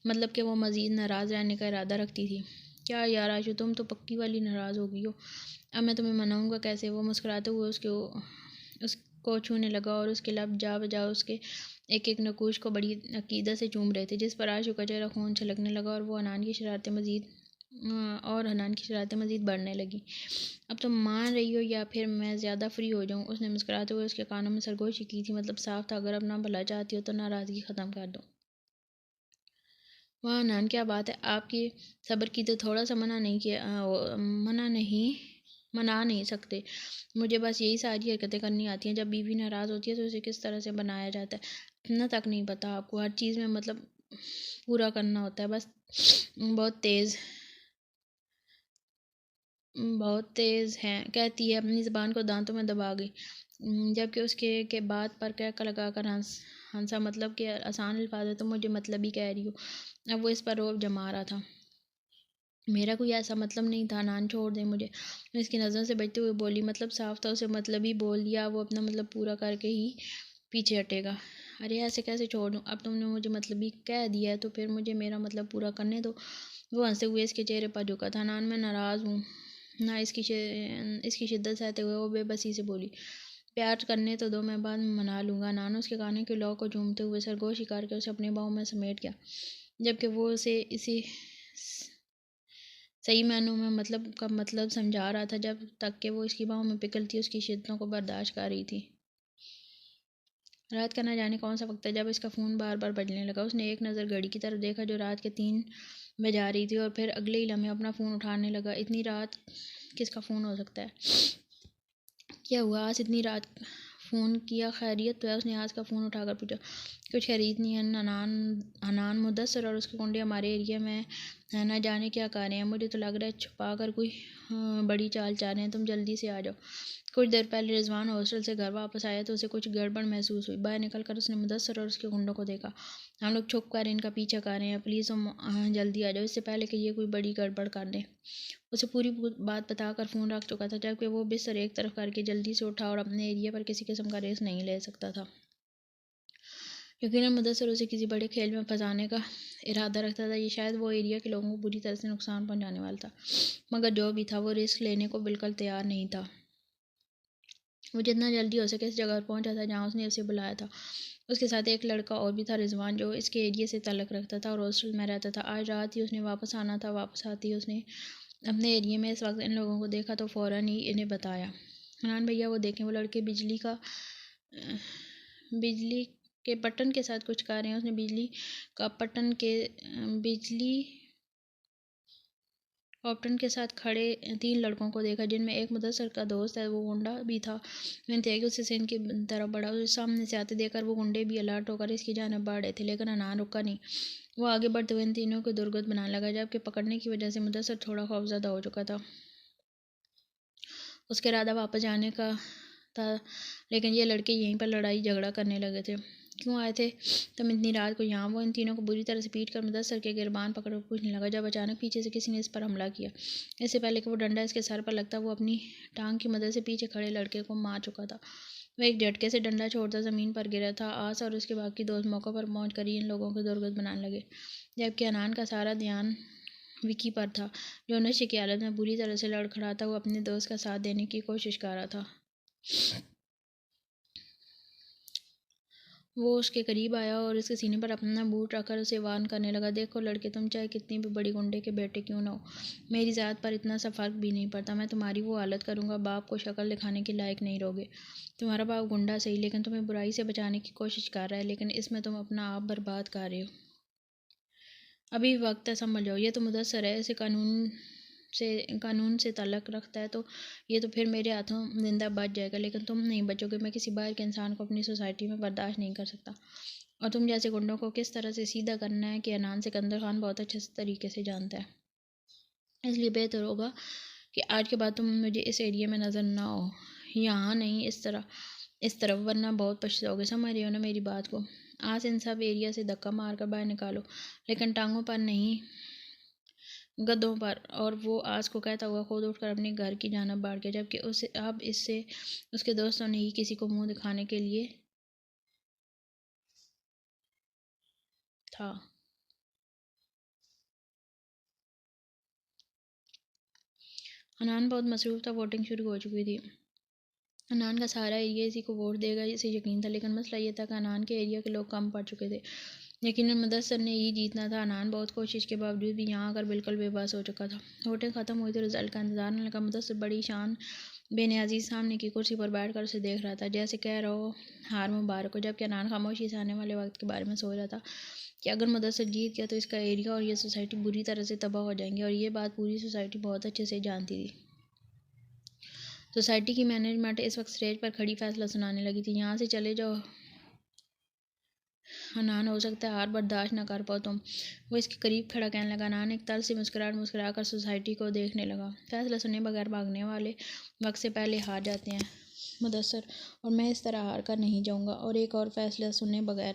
मतलब कि वो मज़ीद नाराज़ रहने का इरादा रखती थी। क्या यार आशु, तुम तो पक्की वाली नाराज़ हो गई हो। अब मैं तुम्हें मनाऊँगा कैसे? वो मुस्कुराते हुए उसको छूने लगा और उसके लब जा बजा उसके एक एक नकूश को बड़ी अकीदत से चूम रहे थे, जिस पर आशु का चेहरा खून छलकने लगा और हनान की शरारतें मज़ीद बढ़ने लगी। अब तुम मान रही हो या फिर मैं ज़्यादा फ्री हो जाऊँ? उसने मुस्कुराते हुए उसके कानों में सरगोशी की थी। मतलब साफ था, अगर अपना भला चाहती हो तो नाराज़गी ख़त्म कर दो। वाह हनान, क्या बात है आपकी सब्र की, तो थोड़ा सा मना नहीं सकते। मुझे बस यही सारी हरकतें करनी आती हैं। जब बीवी नाराज़ होती है तो उसे किस तरह से बनाया जाता है इतना तक नहीं पता आपको। हर चीज़ में मतलब पूरा करना होता है, बस बहुत तेज़ बहुत तेज़ हैं, कहती है, अपनी ज़बान को दांतों में दबा गई। जबकि उसके के बात पर कह लगा कर हंसा, मतलब कि आसान अल्फाज है, तो मुझे मतलब ही कह रही हो। अब वो इस पर रोब जमा रहा था। मेरा कोई ऐसा मतलब नहीं था, नान छोड़ दे मुझे। मैं इसकी नज़रों से बचते हुए बोली, मतलब साफ था, उसे मतलब ही बोल दिया, वो अपना मतलब पूरा करके ही पीछे हटेगा। अरे ऐसे कैसे छोड़ दूँ, अब तुमने मुझे मतलब ही कह दिया है तो फिर मुझे मेरा मतलब पूरा करने दो। वो हंसते हुए इसके चेहरे पर झुका था। नान, मैं नाराज़ हूँ ना। इसकी शिद्दत सहते हुए वो बेबसी से बोली, प्यार करने तो दो, मैं बाद में मना लूँगा। नान उसके कानों के लौ को झूमते हुए सरगोशी करके उसे अपने बाहों में समेट गया, जबकि वो उसे इसी सही मायनों में मतलब का मतलब समझा रहा था, जब तक कि वो इसकी बाहों में पिघलती उसकी शिद्दतों को बर्दाश्त कर रही थी। रात का न जाने कौन सा वक्त था जब इसका फ़ोन बार बार बजने लगा। उसने एक नज़र घड़ी की तरफ देखा जो रात के 3 बजा रही थी, और फिर अगले ही लम्हे अपना फ़ोन उठाने लगा। इतनी रात किसका फ़ोन हो सकता है? क्या हुआ आज इतनी रात फ़ोन किया? खैरियत तो है? उसने आज का फ़ोन उठाकर पूछा। कुछ खैरियत नहीं है। हनान मुदस्सर और उसके गुंडे हमारे एरिया में न जाने क्या कर रहे हैं। मुझे तो लग रहा है छुपा कर कोई बड़ी चाल चाल रहे हैं। तुम जल्दी से आ जाओ। कुछ देर पहले रिजवान हॉस्टल से घर वापस आया तो उसे कुछ गड़बड़ महसूस हुई। बाहर निकलकर उसने मुदस्सर और उसके गुंडों को देखा। हम लोग छुप कर इनका पीछा कर रहे हैं, प्लीज़ तुम जल्दी आ जाओ, इससे पहले कि ये कोई बड़ी गड़बड़ कर दें। उसे पूरी बात बताकर फ़ोन रख चुका था, जबकि वो बिस्तर एक तरफ करके जल्दी से उठा और अपने एरिया पर किसी किस्म का रेस नहीं ले सकता था। यकीनन मुदस्सर उसे किसी बड़े खेल में फंसाने का इरादा रखता था। ये शायद वो एरिया के लोगों को बुरी तरह से नुकसान पहुंचाने वाला था, मगर जो भी था वो रिस्क लेने को बिल्कुल तैयार नहीं था। वो जितना जल्दी हो सके इस जगह पर पहुंचा था जहां उसने उसे बुलाया था। उसके साथ एक लड़का और भी था, रिजवान, जो इसके एरिया से ताल्लुक़ रखता था और हॉस्टल में रहता था। आज रात ही उसने वापस आना था। वापस आती ही उसने अपने एरिया में इस वक्त इन लोगों को देखा तो फ़ौरन ही इन्हें बताया। हनान भैया, वो देखें, वो लड़के बिजली के बटन के साथ कुछ कर रहे हैं। उसने बिजली ऑप्टन के साथ खड़े 3 लड़कों को देखा, जिनमें एक मुदस्सर का दोस्त है, वो गुंडा भी था। इंतहा की उससे सिंध की तरफ बढ़ा। उसे सामने से आते देखकर वो गुंडे भी अलर्ट होकर इसकी जानिब बढ़ रहे थे, लेकिन अनान रुका नहीं। वो आगे बढ़ते हुए इन तीनों को दुर्गत बनाने लगा, जबकि पकड़ने की वजह से मुदस्सर थोड़ा खौफज़दा हो चुका था। उसका इरादा वापस जाने का था, लेकिन ये लड़के यहीं पर लड़ाई झगड़ा करने लगे थे। क्यों आए थे तुम इतनी रात को यहाँ? वो इन तीनों को बुरी तरह से पीट कर मुदस्सर के गिरबान पकड़ पूछने लगा, जब अचानक पीछे से किसी ने इस पर हमला किया। इससे पहले कि वो डंडा इसके सर पर लगता, वो अपनी टांग की मदद से पीछे खड़े लड़के को मार चुका था। वह एक झटके से डंडा छोड़ता ज़मीन पर गिरा था। आस और उसके बाकी दोस्त मौके पर पहुँच कर इन लोगों को दुर्गत बनाने लगे, जबकि अनान का सारा ध्यान विकी पर था, जो नशे की हालत में बुरी तरह से लड़खड़ाता हुआ अपने दोस्त का साथ देने की कोशिश कर रहा था। वो उसके करीब आया और उसके सीने पर अपना बूट रखकर उसे वार्न करने लगा, देखो लड़के, तुम चाहे कितनी भी बड़ी गुंडे के बेटे क्यों ना हो, मेरी ज़ात पर इतना सा फ़र्क भी नहीं पड़ता। मैं तुम्हारी वो हालत करूँगा, बाप को शक्ल दिखाने के लायक नहीं रहोगे। तुम्हारा बाप गुंडा सही, लेकिन तुम्हें बुराई से बचाने की कोशिश कर रहा है, लेकिन इसमें तुम अपना आप बर्बाद कर रहे हो। अभी वक्त है, समझ जाओ। ये तो मुदस्सर है, इसे कानून से ताल्लुक़ रखता है, तो ये तो फिर मेरे हाथों जिंदा बच जाएगा, लेकिन तुम नहीं बचोगे। मैं किसी बाहर के इंसान को अपनी सोसाइटी में बर्दाश्त नहीं कर सकता, और तुम जैसे गुंडों को किस तरह से सीधा करना है कि अनान सिकंदर खान बहुत अच्छे तरीके से जानता है। इसलिए बेहतर होगा कि आज के बाद तुम मुझे इस एरिया में नज़र ना हो, यहाँ नहीं, इस तरफ, वरना बहुत पछताओगे। समझ रहे हो ना मेरी बात को? आज इन सब एरिया से धक्का मार कर बाहर निकालो, लेकिन टांगों पर नहीं, गद्दों पर। और वो आज को कहता हुआ खुद उठकर अपने घर की जानिब बढ़ गया, जबकि उसे अब इससे उसके दोस्तों ने ही किसी को मुंह दिखाने के लिए था। अनान बहुत मसरूफ़ था। वोटिंग शुरू हो चुकी थी। अनान का सारा एरिया इसी को वोट देगा, इसे यकीन था, लेकिन मसला ये था कि अनान के एरिया के लोग कम पड़ चुके थे। यकीनन मुदस्सर ने ही जीतना था। अनान बहुत कोशिश के बावजूद भी यहाँ आकर बिल्कुल बेबस हो चुका था। वोटिंग ख़त्म हुई तो रिजल्ट का इंतजार न लगा। मुदस्सर बड़ी शान बेनियाजी सामने की कुर्सी पर बैठकर उसे देख रहा था, जैसे कह रहा हो हार मुबारक हो, जबकि अनान खामोशी से आने वाले वक्त के बारे में सोच रहा था कि अगर मुदस्सर जीत गया तो इसका एरिया और ये सोसाइटी बुरी तरह से तबाह हो जाएंगी, और ये बात पूरी सोसाइटी बहुत अच्छे से जानती थी। सोसाइटी की मैनेजमेंट इस वक्त स्टेज पर खड़ी फैसला सुनाने लगी थी। यहाँ से चले जाओ, हनान हो सकता है हार बर्दाश्त ना कर पाओ तुम। वो इसके करीब खड़ा कहने लगा। हनान एक तल से मुस्कुरा कर सोसाइटी को देखने लगा। फैसला सुने बगैर भागने वाले वक्त से पहले हार जाते हैं मुदस्सर, और मैं इस तरह हार कर नहीं जाऊंगा। और एक और फैसला सुने बगैर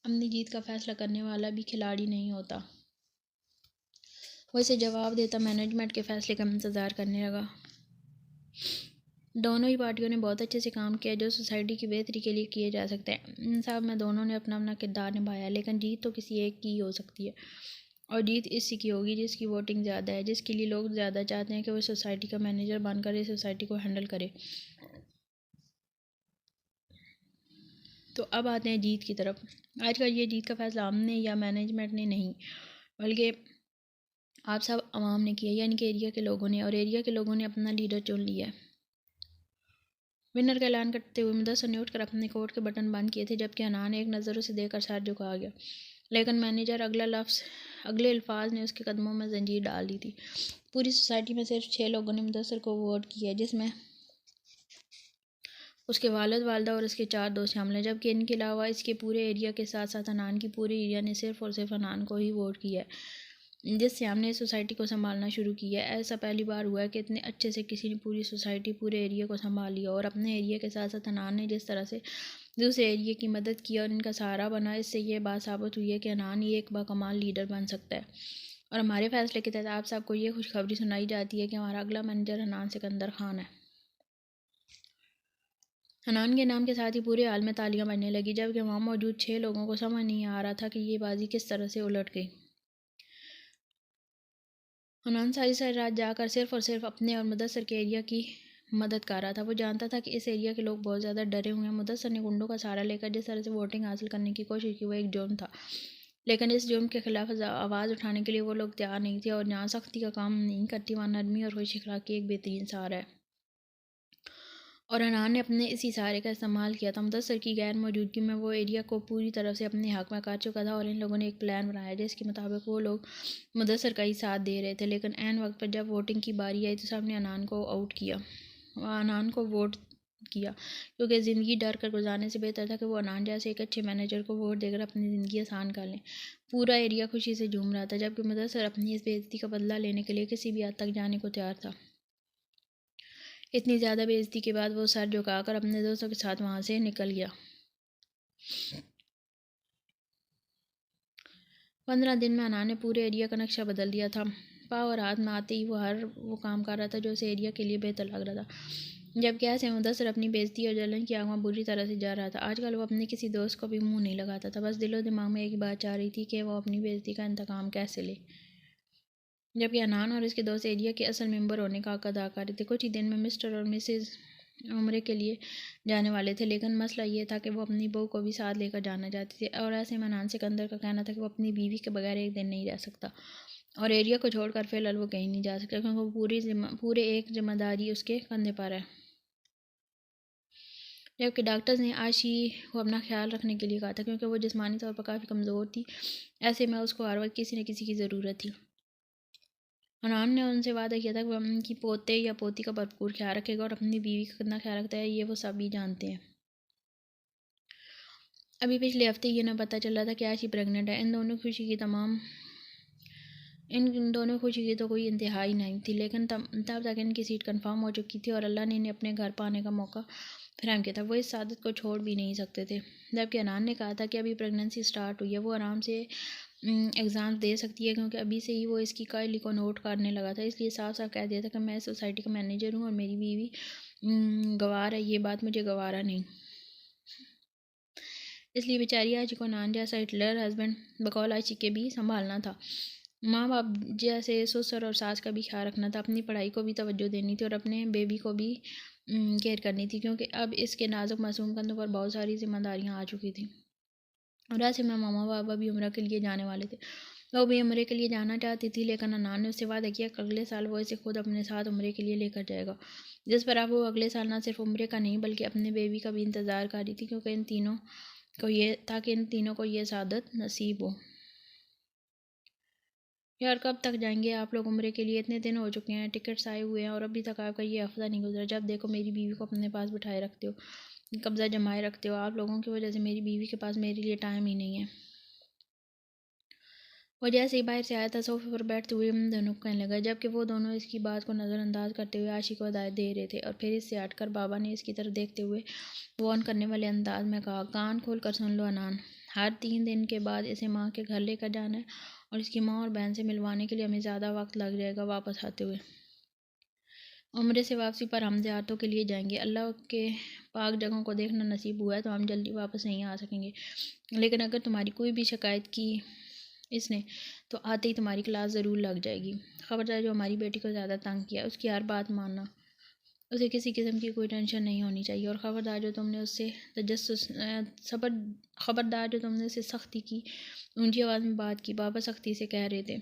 अपनी जीत का फैसला करने वाला भी खिलाड़ी नहीं होता। वो इसे जवाब देता मैनेजमेंट के फैसले का इंतज़ार करने लगा। दोनों ही पार्टियों ने बहुत अच्छे से काम किया जो सोसाइटी की बेहतरी के लिए किए जा सकते हैं। इंसाफ में दोनों ने अपना अपना किरदार निभाया, लेकिन जीत तो किसी एक की हो सकती है, और जीत इसी की होगी जिसकी वोटिंग ज़्यादा है, जिसके लिए लोग ज़्यादा चाहते हैं कि वो सोसाइटी का मैनेजर बनकर इस सोसाइटी को हैंडल करे। तो अब आते हैं जीत की तरफ। आजकल ये जीत का फैसला हमने या मैनेजमेंट ने नहीं, बल्कि आप सब आवाम ने किया, यानी कि एरिया के लोगों ने, और एरिया के लोगों ने अपना लीडर चुन लिया है। विनर का ऐलान करते हुए मुदस्सर ने उठकर अपने कोट के बटन बंद किए थे, जबकि हनान एक नज़र उसे देखकर सर झुका गया। लेकिन मैनेजर अगले अल्फाज ने उसके कदमों में जंजीर डाल दी थी। पूरी सोसाइटी में सिर्फ 6 लोगों ने मुदस्सर को वोट किया, जिसमें उसके वालिद वालिदा और उसके 4 दोस्त शामिल हैं, जबकि इनके अलावा इसके पूरे एरिया के साथ साथ हनान की पूरी एरिया ने सिर्फ और सिर्फ हनान को ही वोट किया है, जिससे हमने सोसाइटी को संभालना शुरू किया है। ऐसा पहली बार हुआ है कि इतने अच्छे से किसी ने पूरी सोसाइटी, पूरे एरिया को संभाल लिया। और अपने एरिया के साथ साथ हनान ने जिस तरह से दूसरे एरिया की मदद की और इनका सहारा बना, इससे ये बात साबित हुई है कि हनान ये एक बाकमाल लीडर बन सकता है। और हमारे फैसले के तहत आप सबको ये खुशखबरी सुनाई जाती है कि हमारा अगला मैनेजर हनान सिकंदर खान है। हनान के नाम के साथ ही पूरे हाल में तालियां बजने लगी, जबकि वहाँ मौजूद 6 लोगों को समझ नहीं आ रहा था कि ये बाजी किस तरह से उलट गई। हनान सारी सारी रात जाकर सिर्फ और सिर्फ अपने और मुदस्सर के एरिया की मदद कर रहा था। वो जानता था कि इस एरिया के लोग बहुत ज़्यादा डरे हुए हैं। मुदस्सर ने गुंडों का सहारा लेकर जिस तरह से वोटिंग हासिल करने की कोशिश की, वो एक जुर्म था, लेकिन इस जुर्म के खिलाफ आवाज़ उठाने के लिए वो लोग तैयार नहीं थे। और जहाँ सख्ती का काम नहीं करती, वहाँ नरमी और खुश अखलाक़ी एक बेहतरीन सहारा है। और हनान ने अपने इसी सहारे का इस्तेमाल किया था। मुदस्सर की गैर मौजूदगी में वो एरिया को पूरी तरह से अपने हक में कर चुका था, और इन लोगों ने एक प्लान बनाया जिसके मुताबिक वो लोग मुदस्सर का ही साथ दे रहे थे। लेकिन ऐन वक्त पर जब वोटिंग की बारी आई तो सबने हनान को आउट किया, हनान को वोट किया, क्योंकि ज़िंदगी डर कर गुजारने से बेहतर था कि वो हनान जैसे एक अच्छे मैनेजर को वोट देकर अपनी ज़िंदगी आसान कर लें। पूरा एरिया खुशी से झूम रहा था, जबकि मुदस्सर अपनी इस बेइज्जती का बदला लेने के लिए किसी भी हद तक जाने को तैयार था। इतनी ज़्यादा बेइज्जती के बाद वो सर झुकाकर अपने दोस्तों के साथ वहाँ से निकल गया। 15 दिन में हनान ने पूरे एरिया का नक्शा बदल दिया था। पाँव और हाथ में आते ही वो काम कर रहा था जो उसे एरिया के लिए बेहतर लग रहा था, जबकि ऐसे मुदस्सर अपनी बेइज्जती और जलन की आग में बुरी तरह से जा रहा था। आजकल वो अपने किसी दोस्त को भी मुंह नहीं लगाता था, बस दिलो दिमाग में एक ही बात चाह रही थी कि वो अपनी बेइज्जती का इंतकाम कैसे ले। जबकि हनान और इसके दोस्त एरिया के असल मेंबर होने का हक अदा कर रहे थे। कुछ ही दिन में मिस्टर और मिसेज उम्रे के लिए जाने वाले थे, लेकिन मसला ये था कि वो अपनी बहू को भी साथ लेकर जाना चाहते थे। और ऐसे में हनान सिकंदर का कहना था कि वो अपनी बीवी के बगैर एक दिन नहीं रह सकता, और एरिया को छोड़कर फिलहाल वो कहीं नहीं जा सकता, क्योंकि वो पूरे एक जिम्मेदारी उसके कंधे पर है। जबकि डॉक्टर्स ने आज ही को अपना ख्याल रखने के लिए कहा था, क्योंकि वो जिस्मानी तौर पर काफ़ी कमज़ोर थी। ऐसे में उसको हर वक्त किसी न किसी की ज़रूरत थी। हनान ने उनसे वादा किया था कि वह उनकी पोते या पोती का भरपूर ख्याल रखेगा, और अपनी बीवी का कितना ख्याल रखता है ये वो सभी जानते हैं। अभी पिछले हफ्ते ये ना पता चला था कि आशी प्रेग्नेंट है। इन दोनों खुशी की तो कोई इंतहा ही नहीं थी, लेकिन तब तक इनकी सीट कंफर्म हो चुकी थी और अल्लाह ने इन्हें अपने घर पाने का मौका फराहम किया था। वो इस सादत को छोड़ भी नहीं सकते थे। जबकि हनान ने कहा था कि अभी प्रेगनेंसी स्टार्ट हुई है, वो आराम से एग्ज़ाम दे सकती है, क्योंकि अभी से ही वो इसकी कायली को नोट करने लगा था। इसलिए साफ साफ कह दिया था कि मैं सोसाइटी का मैनेजर हूँ और मेरी बीवी गवार है, ये बात मुझे गवारा नहीं। इसलिए बेचारी आशी को हनान जैसा हिटलर हस्बैंड बकौल आशी के भी संभालना था। माँ बाप जैसे ससुर और सास का भी ख्याल रखना था, अपनी पढ़ाई को भी तवज्जो देनी थी और अपने बेबी को भी केयर करनी थी, क्योंकि अब इसके नाजुक मासूम कंधों पर बहुत सारी जिम्मेदारियाँ आ चुकी थी। और ऐसे में मामा बाबा भी उम्र के लिए जाने वाले थे। वो भी उम्र के लिए जाना चाहती थी, लेकिन हनान ने उससे वादा किया कि अगले साल वो इसे खुद अपने साथ उम्र के लिए लेकर जाएगा, जिस पर अब वो अगले साल ना सिर्फ उम्र का नहीं बल्कि अपने बेबी का भी इंतज़ार कर रही थी, क्योंकि इन तीनों को ये सादत नसीब हो। यार कब तक जाएंगे आप लोग उम्रे के लिए? इतने दिन हो चुके हैं, टिकट्स आए हुए हैं और अभी तक आपका ये हफ्ता नहीं गुजरा। जब देखो मेरी बीवी को अपने पास बिठाए रखते हो। कब्ज़ा जमाए रखते हो। आप लोगों की वजह से मेरी बीवी के पास मेरे लिए टाइम ही नहीं है। और जैसे ही बाहर से आया था सोफे पर बैठते हुए दोनों को कहने लगा, जबकि वो दोनों इसकी बात को नज़रअंदाज करते हुए आशी को हदायत दे रहे थे। और फिर इससे हटकर बाबा ने इसकी तरफ देखते हुए वॉर्न करने वाले अंदाज में कहा, कान खोल कर सुन लो अनान, हर 3 दिन के बाद इसे माँ के घर लेकर जाना है और इसकी माँ और बहन से मिलवाने के लिए हमें ज़्यादा वक्त लग जाएगा वापस आते हुए। उम्र से वापसी पर हम ज़ियारतों के लिए जाएंगे। अल्लाह के पाक जगहों को देखना नसीब हुआ है तो हम जल्दी वापस नहीं आ सकेंगे, लेकिन अगर तुम्हारी कोई भी शिकायत की इसने तो आते ही तुम्हारी क्लास ज़रूर लग जाएगी। ख़बरदार, जो हमारी बेटी को ज़्यादा तंग किया उसकी हर बात मानना, उसे किसी किस्म की कोई टेंशन नहीं होनी चाहिए। और ख़बरदार जो तुमने उससे तजस्सुस सबर ख़बरदार जो तुमने उससे सख्ती की। ऊंची आवाज़ में बात की। बाबा सख्ती से कह रहे थे।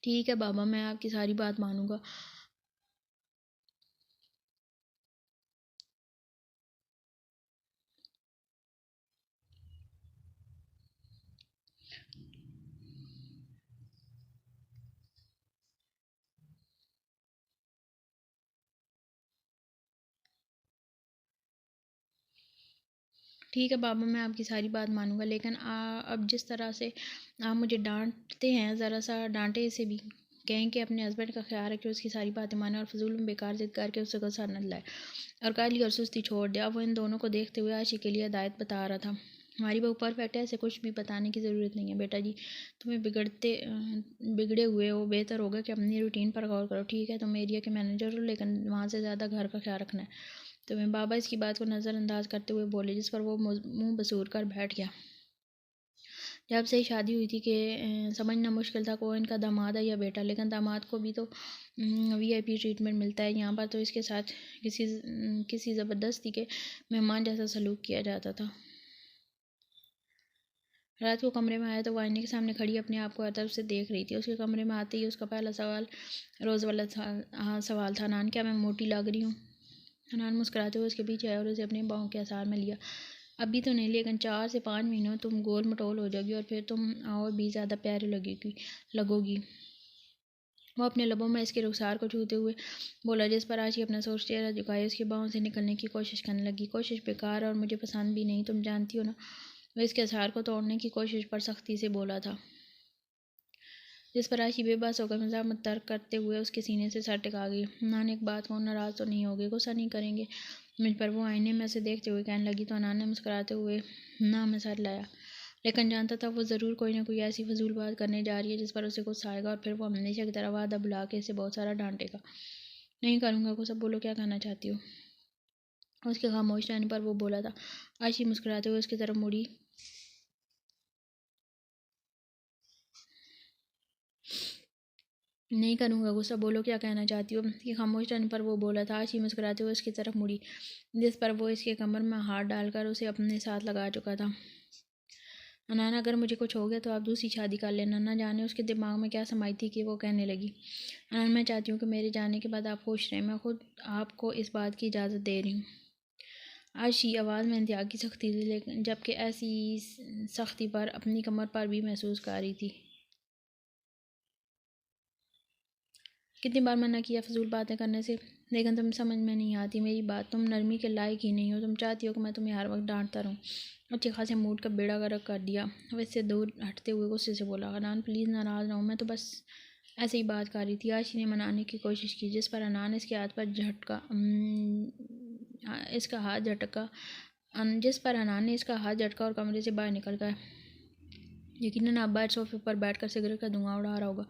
ठीक है बाबा, मैं आपकी सारी बात मानूंगा। ठीक है बाबा, मैं आपकी सारी बात मानूंगा, लेकिन अब जिस तरह से आप मुझे डांटते हैं, ज़रा सा डांटे इसे भी। कहें कि अपने हस्बैंड का ख्याल रखे, उसकी सारी बातें माने और फजूल में बेकार जिद करके उससे गुस्सा न लाए और काली और सुस्ती छोड़ दे। अब वो इन दोनों को देखते हुए आशी के लिए हिदायत बता रहा था। हमारी बहू परफेक्ट है, ऐसे कुछ भी बताने की ज़रूरत नहीं है बेटा जी। तुम्हें बिगड़े हुए हो, बेहतर होगा कि अपनी रूटीन पर गौर करो। ठीक है, तुम एरिया के मैनेजर हो, लेकिन वहाँ से ज़्यादा घर का ख्याल रखना है तुम्हें। बाबा इसकी बात को नज़रअंदाज करते हुए बोले, जिस पर वो मुंह बसूर कर बैठ गया। जब से ही शादी हुई थी कि समझना मुश्किल था कौन इनका दामाद है या बेटा, लेकिन दामाद को भी तो वीआईपी ट्रीटमेंट मिलता है। यहाँ पर तो इसके साथ किसी ज़बरदस्ती के मेहमान जैसा सलूक किया जाता था। रात को कमरे में आया तो वो आईने के सामने खड़ी अपने आप को हर तरफ से देख रही थी। उसके कमरे में आते ही उसका पहला सवाल रोज़ वाला सवाल था, नान क्या मैं मोटी लग रही हूँ? अनान मुस्कुराते हुए उसके पीछे आया और उसे अपने बाहों के आसार में लिया। अभी तो नहीं, लेकिन 4 से 5 महीनों में तुम गोल मटोल हो जाओगी और फिर तुम और भी ज़्यादा प्यारी लगोगी। वो अपने लबों में इसके रुखसार को छूते हुए बोला, जिस पर आशी अपना सोच चेहरा झुकाए उसकी बाहों से निकलने की कोशिश करने लगी। कोशिश बेकार और मुझे पसंद भी नहीं, तुम जानती हो ना। वह इसके आसार को तोड़ने की कोशिश पर सख्ती से बोला था, जिस पर आशी बेबस होकर मजाक तर्क करते हुए उसके सीने से सर टिका गई। अनान, एक बात को नाराज़ तो नहीं होगे, गुस्सा नहीं करेंगे मुझ पर? वो आईने में से देखते हुए कहने लगी। तो अनान ने मुस्कुराते हुए ना में सर लाया, लेकिन जानता था वो ज़रूर कोई ना कोई ऐसी फजूल बात करने जा रही है जिस पर उसे गुस्सा आएगा और फिर वो हमेशा की तरह वादा बुला के इसे बहुत सारा डांटेगा। नहीं करूँगा गुस्सा, बोलो क्या कहना चाहती हो? उसके खामोश रहने पर वो बोला था। आशी मुस्कुराते हुए उसकी तरफ मुड़ी। नहीं करूँगा गुस्सा, बोलो क्या कहना चाहती हो? कि खामोश रहने पर वो बोला था। आशी मुस्कुराते हुए उसकी तरफ मुड़ी, जिस पर वो इसके कमर में हाथ डालकर उसे अपने साथ लगा चुका था। अनान, अगर मुझे कुछ हो गया तो आप दूसरी शादी कर लेना। ना जाने उसके दिमाग में क्या समाई थी कि वो कहने लगी, अनान मैं चाहती हूँ कि मेरे जाने के बाद आप खुश रहें। मैं खुद आपको इस बात की इजाज़त दे रही हूँ। आशी आवाज़ में इंतहा की सख्ती थी, लेकिन जबकि ऐसी सख्ती पर अपनी कमर पर भी महसूस कर रही थी। कितनी बार मना किया फजूल बातें करने से, लेकिन तुम समझ में नहीं आती मेरी बात। तुम नरमी के लायक ही नहीं हो। तुम चाहती हो कि मैं तुम्हें हर वक्त डांटता रहूँ। अच्छे खासे मूड का बेड़ा गर्क कर दिया। वैसे दूर हटते हुए गुस्से से बोला, अनान प्लीज़ नाराज़ ना हो, मैं तो बस ऐसे ही बात कर रही थी। आशी ने मनाने की कोशिश की, जिस पर अनान इसके हाथ पर झटका इसका हाथ झटका जिस पर अनान ने इसका हाथ झटका और कमरे से बाहर निकल गया। यकीनन आप बाहर सोफे पर बैठकर सिगरेट का धुआं उड़ा रहा होगा।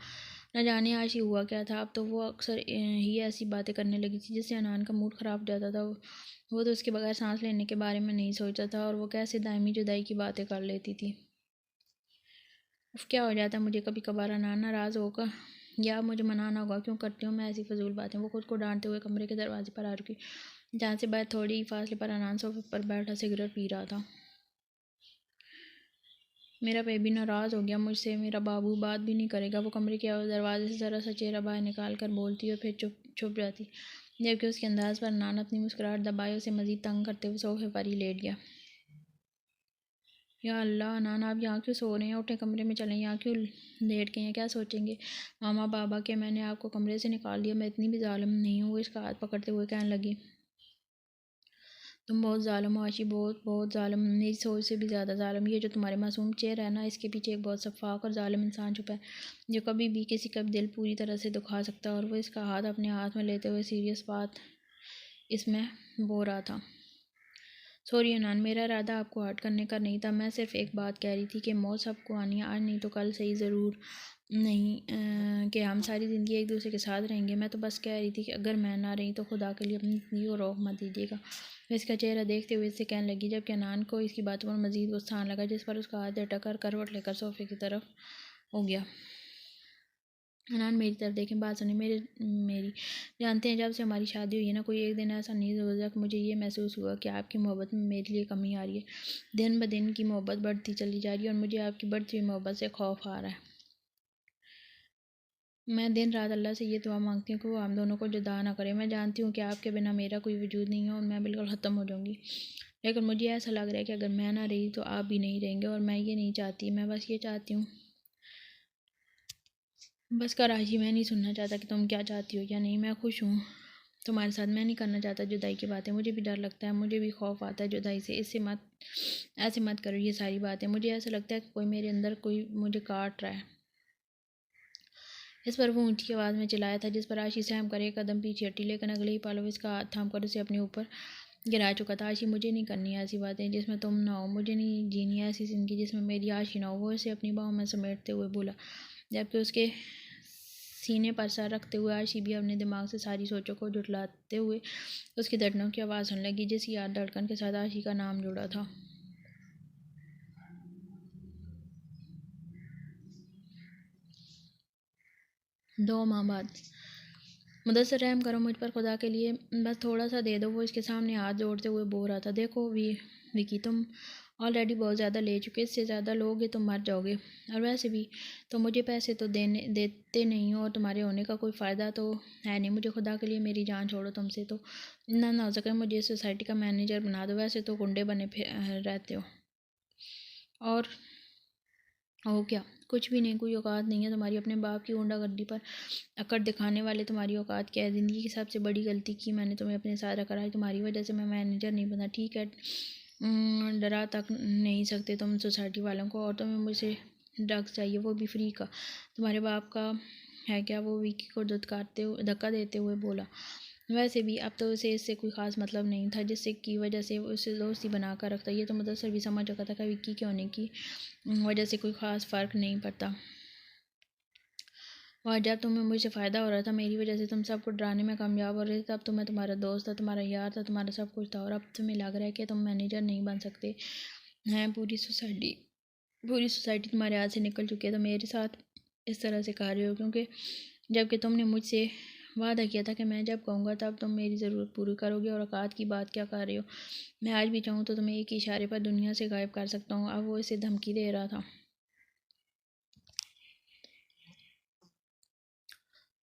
न जाने आज ही हुआ क्या था। अब तो वो अक्सर ही ऐसी बातें करने लगी थी जिससे अनान का मूड ख़राब हो जाता था। वो तो उसके बगैर सांस लेने के बारे में नहीं सोचता था और वो कैसे दायमी जुदाई की बातें कर लेती थी। उफ, क्या हो जाता है मुझे कभी कभार अनान, नाराज़ होकर या मुझे मनाना होगा, क्यों करती हूँ मैं ऐसी फजूल बातें? वो खुद को डांटते हुए कमरे के दरवाजे पर आ रुकी, जहाँ से बाहर थोड़ी ही फासले पर अनान सोफे पर बैठा सिगरेट पी रहा था। मेरा बेबी नाराज़ हो गया मुझसे, मेरा बाबू बात भी नहीं करेगा। वो कमरे के दरवाजे से ज़रा सा चेहरा बाहर निकाल कर बोलती और फिर चुप छुप जाती, जबकि उसके अंदाज पर नान अपनी मुस्कुराहट दबाए उसे मज़ीद तंग करते हुए सोफे पर ही लेट गया। या अल्लाह, नान आप यहाँ क्यों सो रहे हैं? उठे कमरे में चलें, यहाँ क्यों लेट गए हैं? क्या सोचेंगे मामा बाबा के मैंने आपको कमरे से निकाल दिया? मैं इतनी भी जालिम नहीं हूँ। वो इसका हाथ पकड़ते हुए कहने लगी। तुम बहुत ज़ालिम हो आशी, बहुत बहुत ज़ालिम, मेरी सोच से भी ज़्यादा ज़ालिम। ये जो तुम्हारे मासूम चेहरा है ना, इसके पीछे एक बहुत सफाक और ज़ालिम इंसान छुपा है, जो कभी भी किसी का दिल पूरी तरह से दुखा सकता है। और वो इसका हाथ अपने हाथ में लेते हुए सीरियस बात इसमें बो रहा था। सॉरी अनान, मेरा इरादा आपको हर्ट करने का नहीं था। मैं सिर्फ एक बात कह रही थी कि मौत सबको आनी है, आज नहीं तो कल सही ज़रूर नहीं कि हम सारी ज़िंदगी एक दूसरे के साथ रहेंगे। मैं तो बस कह रही थी कि अगर मैं ना रही तो खुदा के लिए अपनी ज़िंदगी को रोक मत दीजिएगा। मैं इसका चेहरा देखते हुए इससे कहने लगी, जबकि अनान को इसकी बातों पर मज़ीद गुस्सा आने लगा, जिस पर उसका हाथ झटक करवट लेकर सोफे की तरफ हो गया। अनान मेरी तरफ देखें, बात सुनिए, मेरी जानते हैं जब से हमारी शादी हुई है ना, कोई एक दिन ऐसा नहीं गुजरा कि मुझे ये महसूस हुआ कि आपकी मोहब्बत में मेरे लिए कमी आ रही है। दिन ब दिन की मोहब्बत बढ़ती चली जा रही है और मुझे आपकी बढ़ती हुई मोहब्बत से खौफ आ रहा है। मैं दिन रात अल्लाह से ये दुआ मांगती हूँ कि वो हम दोनों को जुदा ना करे। मैं जानती हूँ कि आपके बिना मेरा कोई वजूद नहीं है और मैं बिल्कुल ख़त्म हो जाऊँगी, लेकिन मुझे ऐसा लग रहा है कि अगर मैं ना रही तो आप भी नहीं रहेंगे, और मैं ये नहीं चाहती। मैं बस ये चाहती हूँ, बस कर आशी, मैं नहीं सुनना चाहता कि तुम क्या चाहती हो या नहीं। मैं खुश हूँ तुम्हारे साथ, मैं नहीं करना चाहता जुदाई की बातें। मुझे भी डर लगता है, मुझे भी खौफ आता है जुदाई से। इससे मत ऐसे मत करो ये सारी बातें। मुझे ऐसा लगता है कि कोई मेरे अंदर कोई मुझे काट रहा है। इस पर वो ऊंची आवाज़ में चिल्लाया था, जिस पर आशी सहम कर एक कदम पीछे हटी, लेकिन अगले ही पल वो इसका हाथ थाम कर उसे अपने ऊपर गिरा चुका था। आशी, मुझे नहीं करनी है ऐसी बातें जिसमें तुम ना हो, मुझे नहीं जीनी है ऐसी ज़िंदगी जिसमें मेरी आशी ना हो। वो इसे अपनी बाहों में समेटते हुए बोला, जबकि उसके सीने पर सर रखते हुए आशी भी अपने दिमाग से सारी सोचों को जुटलाते हुए उसकी धड़कनों की आवाज़ सुनने लगी, जिसकी याद धड़कन के साथ आशी का नाम जुड़ा था। 2 माह बाद। मुदस्सिर, रहम करो मुझ पर खुदा के लिए, बस थोड़ा सा दे दो। वो इसके सामने हाथ जोड़ते हुए बोल रहा था। देखो विकी, तुम ऑलरेडी बहुत ज़्यादा ले चुके, इससे ज़्यादा लोगे तो मर जाओगे, और वैसे भी तो मुझे पैसे तो देते नहीं हो, और तुम्हारे होने का कोई फ़ायदा तो है नहीं। मुझे खुदा के लिए मेरी जान छोड़ो, तुमसे तो ना हो सके मुझे इस सोसाइटी का मैनेजर बना दो। वैसे तो गुंडे बने रहते हो, और हो क्या, कुछ भी नहीं, कोई औकात नहीं है तुम्हारी अपने बाप की गुंडागर्दी पर अकड़ दिखाने वाले। तुम्हारी औकात क्या है? ज़िंदगी की सबसे बड़ी गलती की मैंने तुम्हें अपने साथ रखा है, तुम्हारी वजह से मैं मैनेजर नहीं बना, ठीक है? डरा तक नहीं सकते तुम सोसाइटी वालों को, और तुम्हें मुझसे ड्रग्स चाहिए, वो भी फ्री का। तुम्हारे बाप का है क्या? वो विकी को धक्का देते हुए बोला। वैसे भी अब तो उसे इससे कोई ख़ास मतलब नहीं था, जिससे की वजह से वो उसे दोस्ती बना कर रखता। ये तो मुदस्सिर भी समझ चुका था कि विक्की के होने की वजह से कोई ख़ास फ़र्क नहीं पड़ता, और जब तुम्हें मुझसे फ़ायदा हो रहा था, मेरी वजह से तुम सबको डराने में कामयाब हो रहे थे, तब तो मैं तुम्हारा दोस्त था, तुम्हारा यार था, तुम्हारा सब कुछ था, और अब तुम्हें लग रहा है कि तुम मैनेजर नहीं बन सकते हैं। पूरी सोसाइटी तुम्हारे हाथ से निकल चुकी है, तो मेरे साथ इस तरह से कर रहे हो क्योंकि जबकि तुमने मुझसे वादा किया था कि मैं जब कहूँगा तब तुम मेरी ज़रूरत पूरी करोगे, और औकात की बात क्या कर रहे हो? मैं आज भी चाहूँ तो तुम्हें एक ही इशारे पर दुनिया से गायब कर सकता हूँ। अब वो इसे धमकी दे रहा था।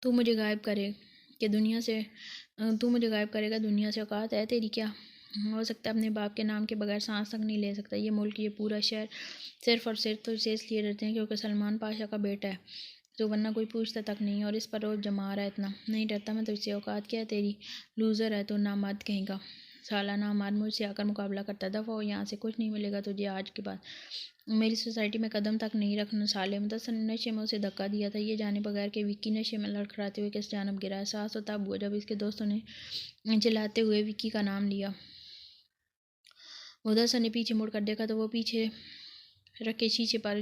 तू मुझे गायब करे कि दुनिया से तू मुझे गायब करेगा दुनिया से? औकात है तेरी क्या? हो सकता है अपने बाप के नाम के बगैर सांस तक नहीं ले सकता। ये मुल्क, ये पूरा शहर सिर्फ और सिर्फ तो इसे इसलिए डरते हैं क्योंकि सलमान पाशा का बेटा है, तो वरना कोई पूछता तक नहीं, और इस पर रोज़ जमा रहा है इतना। नहीं डरता मैं तुझसे। औकात क्या है तेरी? लूज़र है तो नामर्द कहेगा, साला नामर्द। मुझसे आकर मुकाबला करता, दफ़ा हो यहाँ से, कुछ नहीं मिलेगा तुझे आज के बाद। मेरी सोसाइटी में कदम तक नहीं रखना साले। मुदस्सिर ने नशे में उसे धक्का दिया था, ये जाने बगैर कि विक्की नशे में लड़खड़ाते हुए किस जानब गिरा। एहसास तो तब हुआ जब इसके दोस्तों ने चिल्लाते हुए विक्की का नाम लिया। मुदस्सिर ने पीछे मुड़कर देखा तो वो पीछे रखे शीशे पर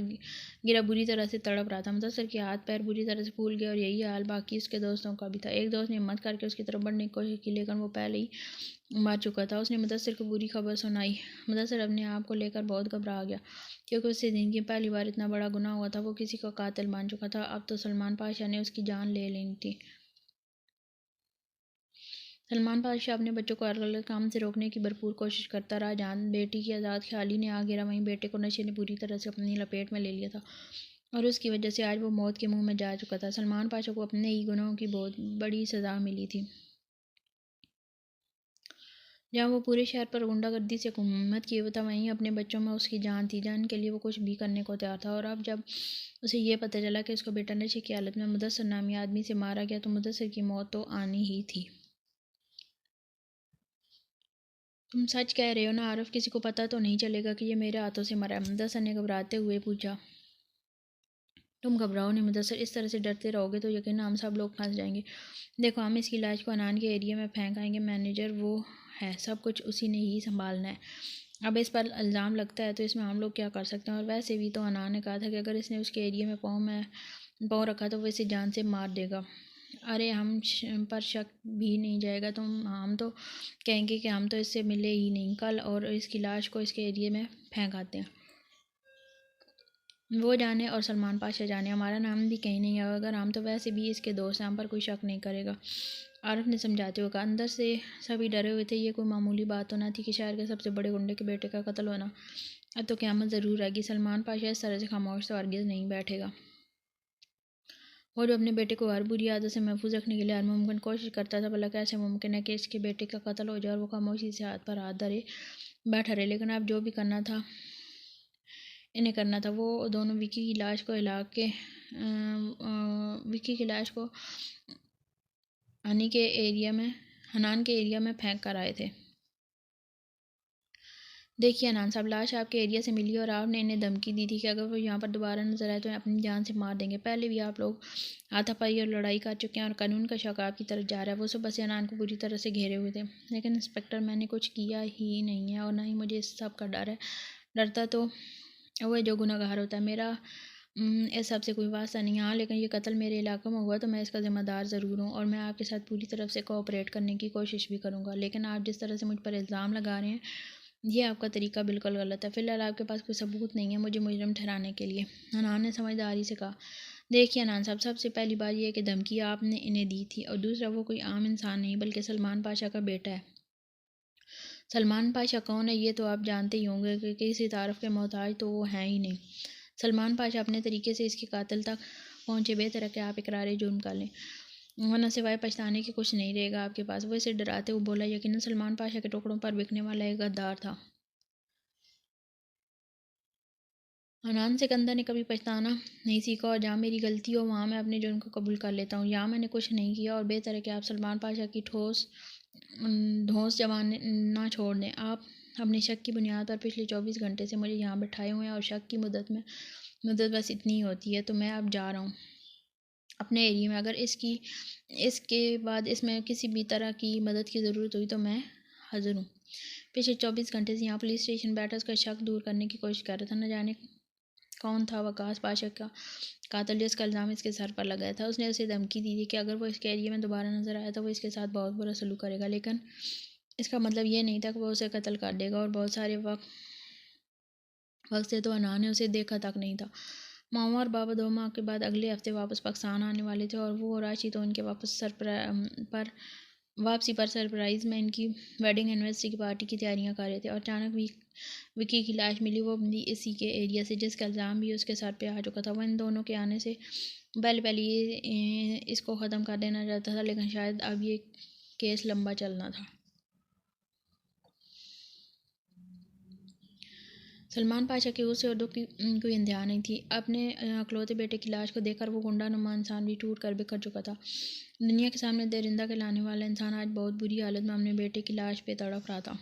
गिरा बुरी तरह से तड़प रहा था। मुदस्सिर के हाथ पैर बुरी तरह से फूल गए, और यही हाल बाकी उसके दोस्तों का भी था। एक दोस्त ने हिम्मत करके उसकी तरफ बढ़ने की कोशिश की, लेकिन वो पहले ही मर चुका था। उसने मुदस्सिर को बुरी खबर सुनाई। मुदस्सिर अपने आप को लेकर बहुत घबरा गया, क्योंकि उससे ज़िंदगी में पहली बार इतना बड़ा गुनाह हुआ था। वो किसी का कातिल बन चुका था। अब तो सलमान पाशा ने उसकी जान ले लेनी थी। सलमान पाशा अपने बच्चों को गलत काम से रोकने की भरपूर कोशिश करता रहा। जहाँ बेटी की आज़ाद ख्याली ने आ गिरा, वहीं बेटे को नशे ने पूरी तरह से अपनी लपेट में ले लिया था, और उसकी वजह से आज वो मौत के मुंह में जा चुका था। सलमान पाशा को अपने ही गुनाहों की बहुत बड़ी सज़ा मिली थी। जहाँ वो पूरे शहर पर गुंडागर्दी से हुकूमत किए हुए था, वहीं अपने बच्चों में उसकी जान थी। जान के लिए वो कुछ भी करने को तैयार था, और अब जब उसे ये पता चला कि उसका बेटा नशे की हालत में मुदस्सिर नामी आदमी से मारा गया, तो मुदस्सिर की मौत तो आनी ही थी। तुम सच कह रहे हो ना आरफ, किसी को पता तो नहीं चलेगा कि ये मेरे हाथों से मरा है? मुदस्सर ने घबराते हुए पूछा। तुम घबराओ नहीं मुदस्सर, इस तरह से डरते रहोगे तो यकीन हम सब लोग फंस जाएंगे। देखो, हम इसकी लाश को अनान के एरिया में फेंक आएंगे, मैनेजर वो है, सब कुछ उसी ने ही संभालना है। अब इस पर इल्ज़ाम लगता है तो इसमें हम लोग क्या कर सकते हैं? और वैसे भी तो अनान ने कहा था कि अगर इसने उसके एरिया में पाँव रखा तो वो इसे जान से मार देगा। अरे पर शक भी नहीं जाएगा तो हम तो कहेंगे कि हम तो इससे मिले ही नहीं कल, और इसकी लाश को इसके एरिया में फेंक आते हैं। वो जाने और सलमान पाशा जाने, हमारा नाम भी कहीं नहीं है। अगर हम तो वैसे भी इसके दोस्त हैं, हम पर कोई शक नहीं करेगा। आरिफ ने समझाते हुए कहा। अंदर से सभी डरे हुए थे। ये कोई मामूली बात तो ना थी कि शहर के सबसे बड़े गुंडे के बेटे का कत्ल होना। अब तो क़यामत ज़रूर आएगी। सलमान पाशा इस तरह से खामोश तो हरगिज़ नहीं बैठेगा। वो जो अपने बेटे को हर बुरी आदत से महफूज रखने के लिए हर मुमकिन कोशिश करता था, भला कैसे मुमकिन है कि इसके बेटे का कत्ल हो जाए और वो खामोशी से हाथ पर हाथ धरे बैठा रहे। लेकिन अब जो भी करना था इन्हें करना था। वो दोनों विकी की लाश को हिला के विकी की लाश को हनान के एरिया में फेंक कर आए थे। देखिए अनान साहब, लाश आपके एरिया से मिली और आपने इन्हें धमकी दी थी कि अगर वो यहाँ पर दोबारा नजर आए तो अपनी जान से मार देंगे। पहले भी आप लोग हाथापाई और लड़ाई कर चुके हैं और कानून का शक आपकी तरफ जा रहा है। वो सुबह से अनान को पूरी तरह से घेरे हुए थे। लेकिन इंस्पेक्टर, मैंने कुछ किया ही नहीं है और ना ही मुझे इस सब का डर है। डरता तो वो जो गुनहगार होता है। मेरा इस सब से कोई वास्ता नहीं है। हाँ, लेकिन ये कत्ल मेरे इलाके में हुआ तो मैं इसका ज़िम्मेदार ज़रूर हूँ और मैं आपके साथ पूरी तरफ से कोऑपरेट करने की कोशिश भी करूँगा। लेकिन आप जिस तरह से मुझ पर इल्ज़ाम लगा रहे हैं, ये आपका तरीका बिल्कुल गलत है। फ़िलहाल आपके पास कोई सबूत नहीं है मुझे मुजरिम ठहराने के लिए। अनान ने समझदारी से कहा। देखिए अनान साहब, सबसे पहली बात यह है कि धमकी आपने इन्हें दी थी, और दूसरा, वो कोई आम इंसान नहीं बल्कि सलमान पाशा का बेटा है। सलमान पाशा कौन है ये तो आप जानते ही होंगे कि किसी तारफ़ के मोहताज तो वो हैं ही नहीं। सलमान पाशा अपने तरीके से इसके कातिल तक पहुँचे। बेहतर है कि आप इकरार जुर्म कर लें, वरना सिवाय पछताने के कुछ नहीं रहेगा आपके पास। वो इसे डराते हुए बोला। यकीनन सलमान पाशा के टुकड़ों पर बिकने वाला एक गद्दार था। अनान सिकंदर ने कभी पछताना नहीं सीखा, और जहाँ मेरी गलती हो वहाँ मैं अपने जुर्म को कबूल कर लेता हूँ। यहाँ मैंने कुछ नहीं किया और बेहतर है कि आप सलमान पाशा की धौंस जमाने ना छोड़ दें। आप अपने शक की बुनियाद पर पिछले 24 घंटे से मुझे यहाँ बैठाए हुए हैं और शक की मुद्दत बस इतनी ही होती है। तो मैं अब जा रहा हूँ अपने एरिया में। अगर इसके बाद इसमें किसी भी तरह की मदद की ज़रूरत हुई तो मैं हाज़िर हूँ। पिछले 24 घंटे से यहाँ पुलिस स्टेशन बैठा उसका शक दूर करने की कोशिश कर रहा था। न जाने कौन था वकास पाशा का कातिल जिसका इल्ज़ाम इसके सर पर लगाया था। उसने उसे धमकी दी थी कि अगर वो इसके एरिया में दोबारा नजर आया तो वो इसके साथ बहुत बुरा सलूक करेगा। लेकिन इसका मतलब ये नहीं था कि वो उसे कत्ल कर देगा। और बहुत सारे वक्त से तो अनान ने उसे देखा तक नहीं था। मामा और बाबा 2 माह के बाद अगले हफ्ते वापस पाकिस्तान आने वाले थे, और वो और राशि तो उनके वापसी पर सरप्राइज़ में इनकी वेडिंग एनिवर्सरी की पार्टी की तैयारियां कर रहे थे। और अचानक विकी की लाश मिली, वो भी इसी के एरिया से, जिसका इल्ज़ाम भी उसके सर पे आ चुका था। वो इन दोनों के आने से पहले ये इसको ख़त्म कर देना चाहता था, लेकिन शायद अब ये केस लंबा चलना था। सलमान पाशा की उसे और दुख की कोई इंतहा नहीं थी। अपने अकलौते बेटे की लाश को देखकर वो गुंडानुमा इंसान भी टूट कर बिखर चुका था। दुनिया के सामने दरिंदा कहलाने वाला इंसान आज बहुत बुरी हालत में अपने बेटे की लाश पे तड़प रहा था।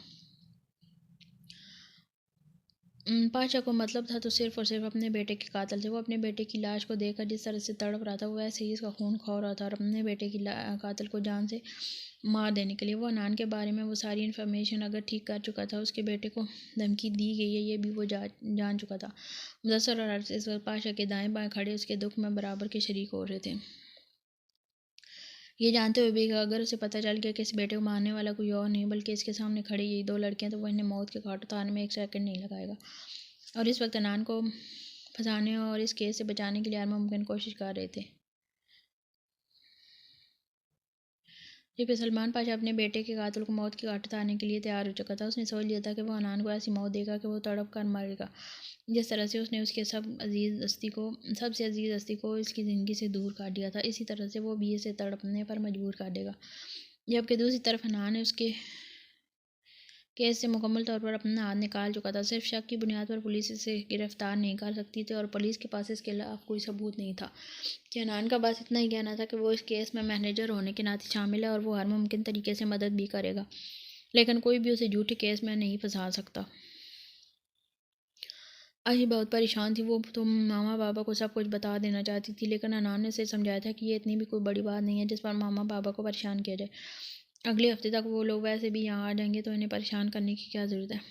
पाशा को मतलब था तो सिर्फ और सिर्फ अपने बेटे के कातिल से। वो अपने बेटे की लाश को देखकर जिस तरह से तड़प रहा था, वो वैसे ही इसका खून खौल रहा था, और अपने बेटे की कातिल को जान से मार देने के लिए। वो अनान के बारे में वो सारी इन्फॉर्मेशन अगर ठीक कर चुका था, उसके बेटे को धमकी दी गई है ये भी वो जान चुका था। मुदस्सर और इस वक्त पाशा के दाएं बाएं खड़े उसके दुख में बराबर के शरीक हो रहे थे। ये जानते हुए भी कि अगर उसे पता चल गया कि इस बेटे को मारने वाला कोई और नहीं बल्कि इसके सामने खड़ी यही 2 लड़कियां, तो वह इन्हें मौत के घाट उतारने में 1 सेकंड नहीं लगाएगा। और इस वक्त अनान को फंसाने और इस केस से बचाने के लिए हर मुमकिन कोशिश कर रहे थे। जबकि सलमान पाशा अपने बेटे के कातिल को मौत के घाट उतारने के लिए तैयार हो चुका था। उसने सोच लिया था कि वो अनान को ऐसी मौत देगा कि वो तड़प कर मरेगा, जिस तरह से उसने उसके सबसे अजीज़ हस्ती को इसकी ज़िंदगी से दूर कर दिया था। इसी तरह से वो भी इसे तड़पने पर मजबूर कर देगा। जबकि दूसरी तरफ अनान ने उसके केस से मुकम्मल तौर पर अपना हाथ निकाल चुका था। सिर्फ शक की बुनियाद पर पुलिस इसे गिरफ्तार नहीं कर सकती थी, और पुलिस के पास इसके खिलाफ कोई सबूत नहीं था। कि अनान का बस इतना ही कहना था कि वो इस केस में मैनेजर होने के नाते शामिल है और वो हर मुमकिन तरीके से मदद भी करेगा। लेकिन कोई भी उसे झूठे केस में नहीं फंसा सकता। आशी बहुत परेशान थी। वो तो मामा पापा को सब कुछ बता देना चाहती थी, लेकिन अनान ने उसे समझाया था कि ये इतनी भी कोई बड़ी बात नहीं है जिस पर मामा पापा को परेशान किया जाए। अगले हफ्ते तक वो लोग वैसे भी यहाँ आ जाएंगे, तो इन्हें परेशान करने की क्या ज़रूरत है।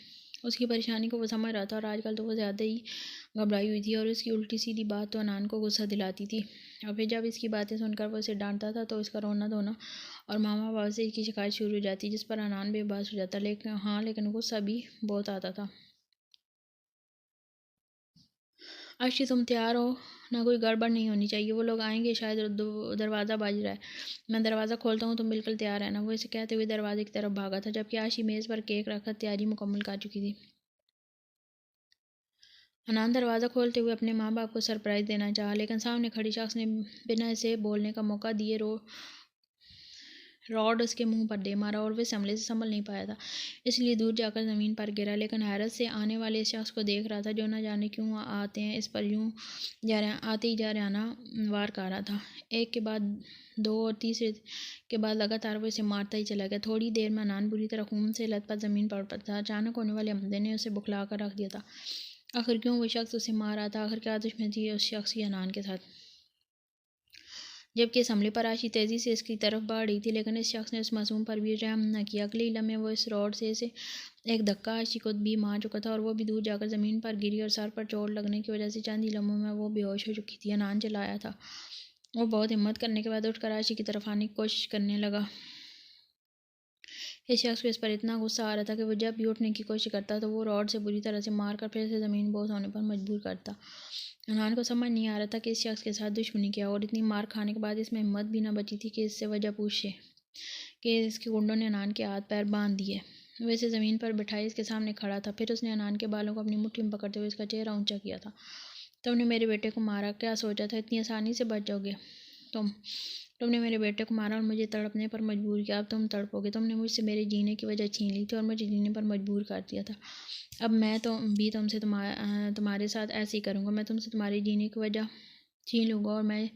उसकी परेशानी को वो समझ रहा था, और आजकल तो वो ज़्यादा ही घबराई हुई थी, और उसकी उल्टी सीधी बात तो अनान को गुस्सा दिलाती थी। और फिर जब इसकी बातें सुनकर वो उसे डांटता था तो इसका रोना धोना और मामा पापा से इसकी शिकायत शुरू हो जाती, जिस पर अनान बेबस हो जाता। लेकिन गुस्सा भी बहुत आता था। अर्शी, तुम तैयार हो ना? कोई गड़बड़ नहीं होनी चाहिए, वो लोग आएंगे शायद। दरवाज़ा बज रहा है, मैं दरवाज़ा खोलता हूँ, तुम बिल्कुल तैयार है ना? वो इसे कहते हुए दरवाजे की तरफ भागा था, जबकि आशी मेज़ पर केक रखकर तैयारी मुकम्मल कर चुकी थी। अनान दरवाज़ा खोलते हुए अपने माँ बाप को सरप्राइज़ देना चाहा, लेकिन सामने खड़ी शख्स ने बिना इसे बोलने का मौका दिए रॉड उसके मुंह पर दे मारा, और वह संभले से संभल नहीं पाया था, इसलिए दूर जाकर ज़मीन पर गिरा। लेकिन हैरत से आने वाले इस शख्स को देख रहा था, जो न जाने क्यों आते हैं इस पर यूं जा रहे आते ही जा रहे आना वार कर रहा था। एक के बाद दो और तीसरे के बाद लगातार वो इसे मारता ही चला गया। थोड़ी देर में अनान बुरी तरह खून से लथपथ ज़मीन पर पड़ा था। अचानक होने वाले हमले ने उसे बुखला कर रख दिया था। आखिर क्यों वो शख्स उसे मार रहा था? आखिर क्या दुश्मनी थी उस शख्स की अनान के साथ? जबकि इस हमले पर आशी तेज़ी से इसकी तरफ बढ़ रही थी, लेकिन इस शख्स ने उस मासूम पर भी रहम न किया। अगले ही लम्हे वो इस रॉड से इसे एक धक्का आशी को भी मार चुका था, और वो भी दूर जाकर ज़मीन पर गिरी, और सर पर चोट लगने की वजह से चंद ही लम्हों में वो बेहोश हो चुकी थी। अनान चिल्लाया था। वो बहुत हिम्मत करने के बाद उठकर आशी की तरफ आने की कोशिश करने लगा। इस शख्स को इस पर इतना गुस्सा आ रहा था कि वो जब भी उठने की कोशिश करता तो वो रॉड से बुरी तरह से मारकर फिर से ज़मीन बोझ होने पर मजबूर करता। अनान को समझ नहीं आ रहा था कि इस शख्स के साथ दुश्मनी क्या, और इतनी मार खाने के बाद इसमें हिम्मत भी न बची थी कि इससे वजह पूछे कि इसके गुंडों ने अनान के हाथ पैर बांध दिए। वैसे ज़मीन पर बिठाई इसके सामने खड़ा था। फिर उसने अनान के बालों को अपनी मुट्ठी में पकड़ते हुए इसका चेहरा ऊंचा किया था। तुमने मेरे बेटे को मारा, क्या सोचा था इतनी आसानी से बच जाओगे? तुमने मेरे बेटे को मारा और मुझे तड़पने पर मजबूर किया। अब तुम तड़पोगे। तुमने मुझसे मेरे जीने की वजह छीन ली थी और मुझे जीने पर मजबूर कर दिया था। अब मैं तो भी तुमसे तुम्हारे साथ ऐसे ही करूँगा। मैं तुमसे तुम्हारे जीने की वजह छीन लूँगा और मैं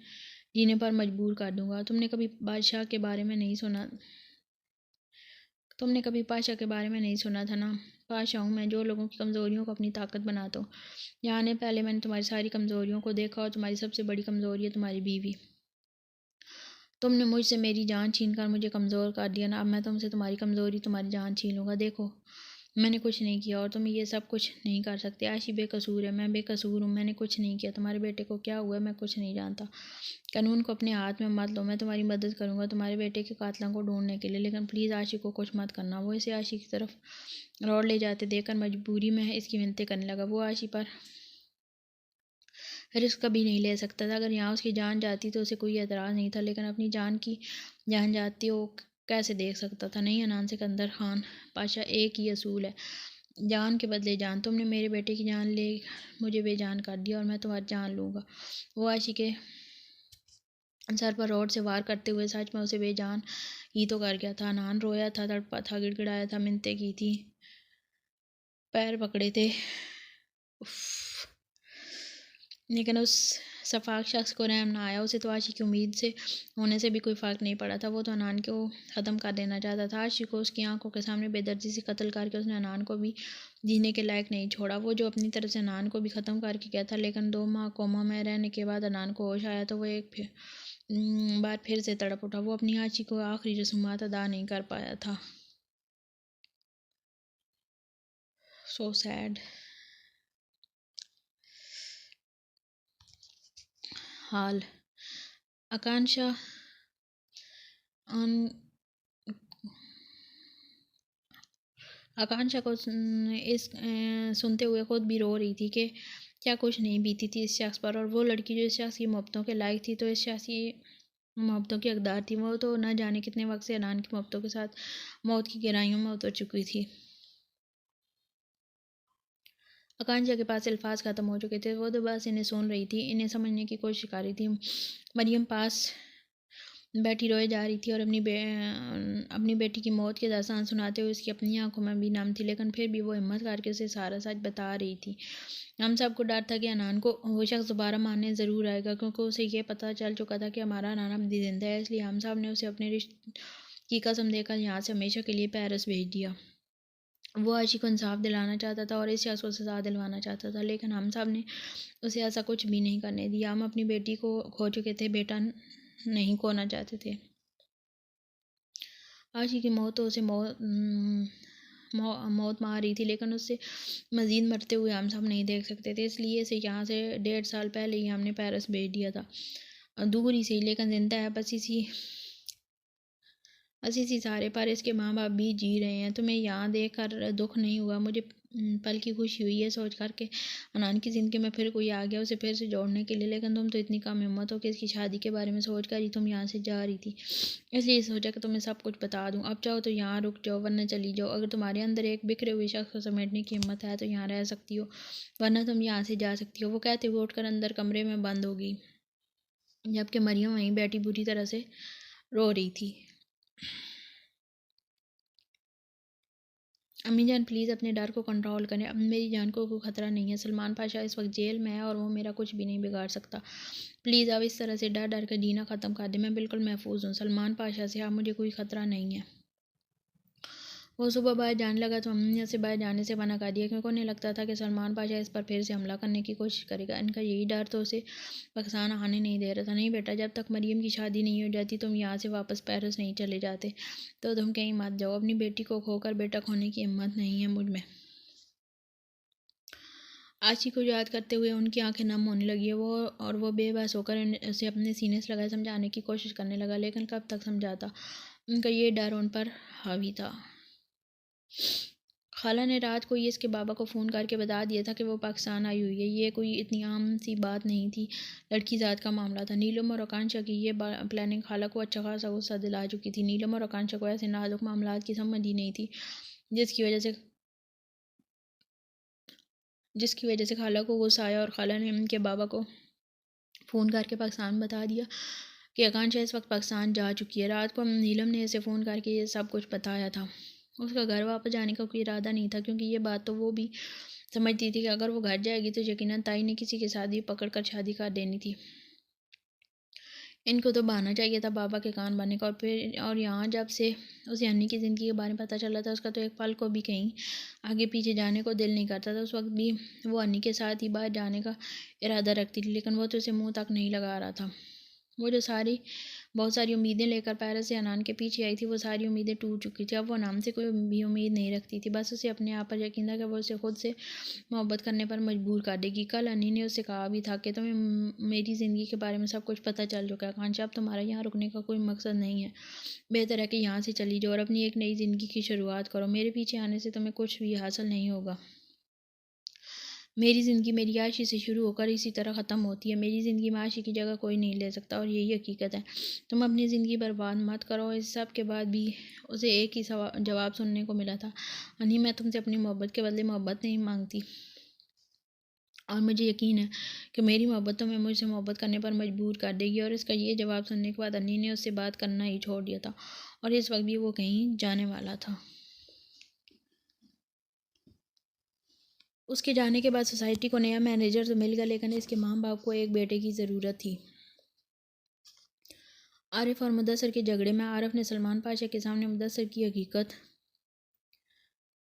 जीने पर मजबूर कर दूँगा। तुमने कभी पाशा के बारे में नहीं सुना था ना? पाशा हूँ मैं, जो लोगों की कमज़ोरियों को अपनी ताकत बनाता हूँ। यहाँ आने पहले मैंने तुम्हारी सारी कमज़ोरियों को देखा, और तुम्हारी सबसे बड़ी कमज़ोरी है तुम्हारी बीवी। तुमने मुझसे मेरी जान छीन कर मुझे कमज़ोर कर दिया ना। अब मैं तुमसे तुम्हारी कमज़ोरी तुम्हारी जान छीन लूँगा। देखो, मैंने कुछ नहीं किया और तुम ये सब कुछ नहीं कर सकते। आशी बेकसूर है, मैं बेकसूर हूँ। मैंने कुछ नहीं किया। तुम्हारे बेटे को क्या हुआ मैं कुछ नहीं जानता। कानून को अपने हाथ में मत लो। मैं तुम्हारी मदद करूँगा तुम्हारे बेटे के कातलों को ढूंढने के लिए, लेकिन प्लीज़ आशी को कुछ मत करना। वो इसे आशी की तरफ रॉड ले जाते देखकर मजबूरी में इसकी मिन्नतें करने लगा। वो आशी पर रिस्क कभी नहीं ले सकता था। अगर यहाँ उसकी जान जाती तो उसे कोई एतराज़ नहीं था, लेकिन अपनी जान जाती वो कैसे देख सकता था? नहीं अनान सिकंदर खान पाशा, एक ही असूल है, जान के बदले जान। तुमने मेरे बेटे की जान ले मुझे बेजान कर दिया, और मैं तुम्हारी जान लूँगा। वो आशी के सर पर रॉड से वार करते हुए सच में उसे बेजान ही तो कर गया था। अनान रोया था, तड़पा था, गिड़गिड़ाया था, मिन्नतें की थी, पैर पकड़े थे, लेकिन उस शफाक शख्स को रहम ना आया। उसे तो आशी की उम्मीद से होने से भी कोई फ़र्क नहीं पड़ा था। वो तो अनान को ख़त्म कर देना चाहता था। आशी को उसकी आंखों के सामने बेदर्दी से कत्ल करके उसने अनान को भी जीने के लायक नहीं छोड़ा। वो जो अपनी तरफ से अनान को भी ख़त्म करके गया था, लेकिन 2 माह कोमा में रहने के बाद अनान को होश आया तो वो एक बार फिर से तड़प उठा। वो अपनी आशी को आखिरी रसूमात अदा नहीं कर पाया था। So sad. हाल आकांक्षा आकांक्षा को सुनते हुए खुद भी रो रही थी कि क्या कुछ नहीं बीती थी इस शख्स पर, और वो लड़की जो इस शख्स की मोहब्बतों के लायक थी तो इस शख्स की मोहब्बतों की हकदार थी। वो तो न जाने कितने वक्त से अनान की मोहब्बतों के साथ मौत की गहराइयों में उतर चुकी थी। आकांक्षा के पास अल्फाज ख़त्म हो चुके थे। वो तो बस इन्हें सुन रही थी, इन्हें समझने की कोशिश कर रही थी। मरियम पास बैठी रोए जा रही थी और अपनी बेटी की मौत के दास्तान सुनाते हुए उसकी अपनी आंखों में भी नम थी, लेकिन फिर भी वो हिम्मत करके उसे सारा सच बता रही थी। हम सबको डर था कि अनान को वो शख्स दोबारा मारने ज़रूर आएगा, क्योंकि उसे ये पता चल चुका था कि हमारा अनान अब भी जिंदा है। इसलिए हम सब ने उसे अपने की कसम देकर यहाँ से हमेशा के लिए पेरिस भेज दिया। वो आशी को इंसाफ दिलाना चाहता था और इस शख्स को सज़ा दिलवाना चाहता था, लेकिन हम सब ने उसे ऐसा कुछ भी नहीं करने दिया। हम अपनी बेटी को खो चुके थे, बेटा नहीं खोना चाहते थे। आशी की मौत तो उसे मौत मार रही थी, लेकिन उससे मज़ीद मरते हुए हम सब नहीं देख सकते थे, इसलिए इसे यहाँ से 1.5 साल पहले ही हमने पेरिस भेज दिया था, दूर ही से, लेकिन जिंदा है बस इसी सारे पर इसके माँ बाप भी जी रहे हैं। तुम्हें यहाँ देख कर दुख नहीं हुआ? मुझे पल की खुशी हुई है सोच कर के अनान की ज़िंदगी में फिर कोई आ गया उसे फिर से जोड़ने के लिए, लेकिन तुम तो इतनी कम हिम्मत हो कि इसकी शादी के बारे में सोच कर ही तुम यहाँ से जा रही थी, इसलिए सोचा कि तुम्हें सब कुछ बता दूँ। अब चाहो तो यहाँ रुक जाओ वरना चली जाओ। अगर तुम्हारे अंदर एक बिखरे हुए शख्स को समेटने की हिम्मत है तो यहाँ रह सकती हो, वरना तुम यहाँ से जा सकती हो। वो कहते हुए उठकर अंदर कमरे में बंद हो गई, जबकि मरियम वहीं बैठी बुरी तरह से रो रही थी। अम्मी जान प्लीज़ अपने डर को कंट्रोल करें, अब मेरी जान को कोई ख़तरा नहीं है। सलमान पाशा इस वक्त जेल में है और वो मेरा कुछ भी नहीं बिगाड़ सकता। प्लीज़ अब इस तरह से डर डर कर जीना ख़त्म कर दें। मैं बिल्कुल महफूज हूँ सलमान पाशा से, अब मुझे कोई ख़तरा नहीं है। वो सुबह बाहर जाने लगा तो अम्मी ने उसे बाहर जाने से मना कर दिया, क्योंकि उन्हें लगता था कि सलमान पाशा इस पर फिर से हमला करने की कोशिश करेगा। इनका यही डर तो उसे पाकिस्तान आने नहीं दे रहा था। नहीं बेटा, जब तक मरियम की शादी नहीं हो जाती तुम यहाँ से वापस पेरिस नहीं चले जाते, तो तुम कहीं मत जाओ। अपनी बेटी को खोकर बेटा खोने की हिम्मत नहीं है मुझ में। आशी को याद करते हुए उनकी आंखें नम होने लगी है। वो बेबस होकर उसे अपने सीने से लगाए समझाने की कोशिश करने लगा, लेकिन कब तक समझाता? उनका ये डर उन पर हावी था। खाला ने रात को ये इसके बाबा को फ़ोन करके बता दिया था कि वो पाकिस्तान आई हुई है। ये कोई इतनी आम सी बात नहीं थी, लड़की ज़ात का मामला था। नीलम और आकांक्षा की ये प्लानिंग खाला को अच्छा खासा गुस्सा दिला चुकी थी। नीलम और आकांक्षा को ऐसे नाजुक मामला की समझ ही नहीं थी, जिसकी वजह से खाला को गुस्सा आया और खाला ने उनके बाबा को फ़ोन करके पाकिस्तान बता दिया कि आकांक्षा इस वक्त पाकिस्तान जा चुकी है। रात को नीलम ने इसे फ़ोन करके ये सब कुछ बताया था। उसका घर वापस जाने का कोई इरादा नहीं था, क्योंकि ये बात तो वो भी समझती थी कि अगर वो घर जाएगी तो यकीनन ताई ने किसी के साथ ही पकड़ कर शादी कर देनी थी। इनको तो बहाना चाहिए था बाबा के कान बनने का। और यहाँ जब से उसे अन्नी की ज़िंदगी के बारे में पता चला था, उसका तो एक पल को भी कहीं आगे पीछे जाने को दिल नहीं करता था। उस वक्त भी वो अन्नी के साथ ही बाहर जाने का इरादा रखती थी, लेकिन वो तो उसे मुँह तक नहीं लगा रहा था। वो जो बहुत सारी उम्मीदें लेकर पेरिस से अनान के पीछे आई थी, वो सारी उम्मीदें टूट चुकी थी। अब वो अनान से कोई भी उम्मीद नहीं रखती थी। बस उसे अपने आप पर यकीन था कि वो उसे खुद से मोहब्बत करने पर मजबूर कर देगी। कल अन्नी ने उससे कहा भी था कि तुम्हें मेरी ज़िंदगी के बारे में सब कुछ पता चल चुका है आकांक्षा, अब तुम्हारा यहाँ रुकने का कोई मकसद नहीं है। बेहतर है कि यहाँ से चली जाओ और अपनी एक नई ज़िंदगी की शुरुआत करो। मेरे पीछे आने से तुम्हें कुछ भी हासिल नहीं होगा। मेरी ज़िंदगी मेरी आशी से शुरू होकर इसी तरह ख़त्म होती है। मेरी ज़िंदगी में आशी की जगह कोई नहीं ले सकता और यही हकीकत है। तुम अपनी ज़िंदगी बर्बाद मत करो। इस सब के बाद भी उसे एक ही जवाब सुनने को मिला था, अन्नी मैं तुमसे अपनी मोहब्बत के बदले मोहब्बत नहीं मांगती, और मुझे यकीन है कि मेरी मोहब्बत तुम्हें मुझसे मोहब्बत करने पर मजबूर कर देगी। और इसका ये जवाब सुनने के बाद अन्नी ने उससे बात करना ही छोड़ दिया था और इस वक्त भी वो कहीं जाने वाला था। उसके जाने के बाद सोसाइटी को नया मैनेजर तो मिल गया, लेकिन इसके माँ बाप को एक बेटे की ज़रूरत थी। आरिफ और मुदस्सर के झगड़े में आरिफ ने सलमान पाशा के सामने मुदस्सर की हकीकत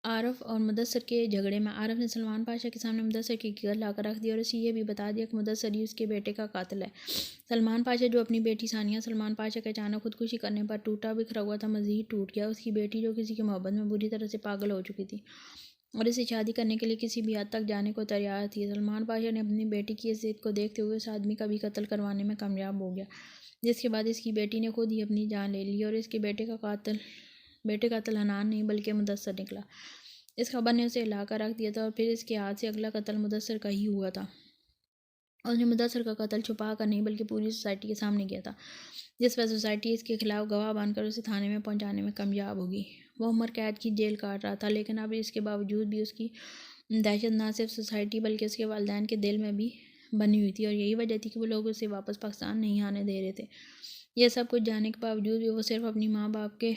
आरिफ और मुदस्सर के झगड़े में आरिफ ने सलमान पाशा के सामने मुदस्सर की हकीकत लाकर रख दी और उसे ये भी बता दिया कि मुदस्सर ही उसके बेटे का कातिल है। सलमान पाशा, जो अपनी बेटी सानिया सलमान पाशा के अचानक खुदकुशी करने पर टूटा बिखरा हुआ था, मज़ीद टूट गया। उसकी बेटी, जो किसी की मोहब्बत में बुरी तरह से पागल हो चुकी थी और इसे शादी करने के लिए किसी भी हद तक जाने को तैयार थी, सलमान पाशा ने अपनी बेटी की इस जिद को देखते हुए उस आदमी का भी कत्ल करवाने में कामयाब हो गया, जिसके बाद इसकी बेटी ने खुद ही अपनी जान ले ली और इसके बेटे कातिल हनान नहीं बल्कि मुदस्सर निकला। इस खबर ने उसे हिला कर रख दिया था और फिर इसके हाथ से अगला कत्ल मुदस्सर का ही हुआ था। उसने मुदस्सर का कत्ल छुपा कर नहीं बल्कि पूरी सोसाइटी के सामने किया था, जिस पर सोसाइटी इसके खिलाफ गवाह बनकर उसे थाने में पहुंचाने में कामयाब होगी। वो उम्र कैद की जेल काट रहा था, लेकिन अब इसके बावजूद भी उसकी दहशत न सिर्फ सोसाइटी बल्कि उसके वालिदैन के दिल में भी बनी हुई थी, और यही वजह थी कि वो लोग उसे वापस पाकिस्तान नहीं आने दे रहे थे। यह सब कुछ जानने के बावजूद भी वो सिर्फ अपनी माँ बाप के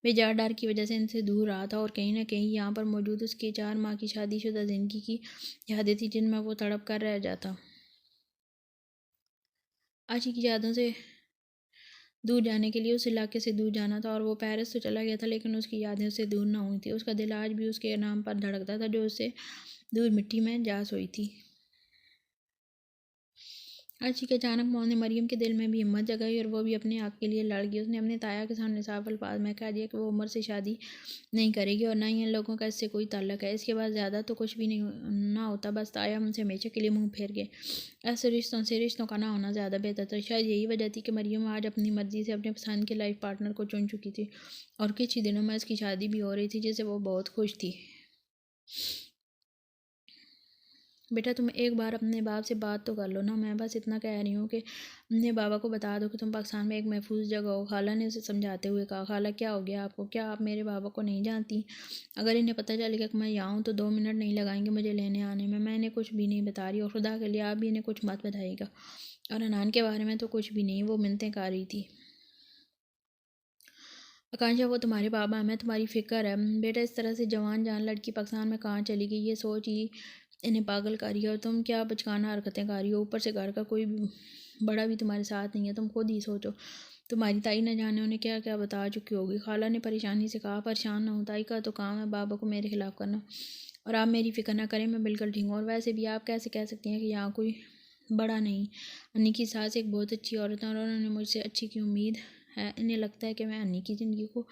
बेजार डर की वजह से इनसे दूर रहा था, और कहीं न कहीं यहाँ पर मौजूद उसकी 4 माह की शादीशुदा ज़िंदगी की यादें थी जिनमें वो तड़प कर रह जाता। आशी की यादों से दूर जाने के लिए उस इलाके से दूर जाना था और वो पेरिस तो चला गया था, लेकिन उसकी यादें उससे दूर ना हुई थी। उसका दिल आज भी उसके नाम पर धड़कता था जो उससे दूर मिट्टी में जा सोई थी। अर्शी के अचानक मौत ने मरियम के दिल में भी हिम्मत जगाई और वो भी अपने हक के लिए लड़ गई। उसने अपने ताया के सामने साफ अल्फाज में कह दिया कि वो उम्र से शादी नहीं करेगी और ना ही इन लोगों का इससे कोई ताल्लुक है। इसके बाद ज़्यादा तो कुछ भी नहीं ना होता, बस ताया हमसे हमेशा के लिए मुंह फेर गए। ऐसे रिश्तों से रिश्तों का ना होना ज़्यादा बेहतर था। शायद यही वजह थी कि मरियम आज अपनी मर्जी से अपने पसंद के लाइफ पार्टनर को चुन चुकी थी और कुछ ही दिनों में इसकी शादी भी हो रही थी, जिससे वो बहुत खुश थी। बेटा तुम एक बार अपने बाप से बात तो कर लो ना। मैं बस इतना कह रही हूँ कि अपने बाबा को बता दो कि तुम पाकिस्तान में एक महफूज जगह हो। खाला ने उसे समझाते हुए कहा। खाला क्या हो गया आपको? क्या आप मेरे बाबा को नहीं जानती? अगर इन्हें पता चलेगा कि मैं यहाँ हूँ तो 2 मिनट नहीं लगाएंगे मुझे लेने आने में। मैं इन्हें कुछ भी नहीं बता रही और खुदा के लिए आप भी इन्हें कुछ मत बताइएगा। और अनान के बारे में तो कुछ भी नहीं, वो मिन्नतें कर रही थी। आकांक्षा वो तुम्हारे बाबा हैं, मैं तुम्हारी फ़िक्र है। बेटा इस तरह से जवान जान लड़की पाकिस्तान में कहाँ चली गई, ये सोच ही इन्हें पागल कर रही है और तुम क्या बचकाना हरकतें कर रही हो। ऊपर से घर का कोई बड़ा भी तुम्हारे साथ नहीं है। तुम खुद ही सोचो, तुम्हारी ताई न जाने उन्हें क्या क्या बता चुकी होगी। खाला ने परेशानी से कहा। परेशान ना हो, ताई का तो काम है बाबा को मेरे खिलाफ़ करना और आप मेरी फ़िक्र ना करें, मैं बिल्कुल ठीक हूँ। और वैसे भी आप कैसे कह सकती हैं कि यहाँ कोई बड़ा नहीं। अन्नी की सास एक बहुत अच्छी औरत है और उन्होंने मुझसे अच्छी की उम्मीद है। इन्हें लगता है कि मैं अन्नी की ज़िंदगी को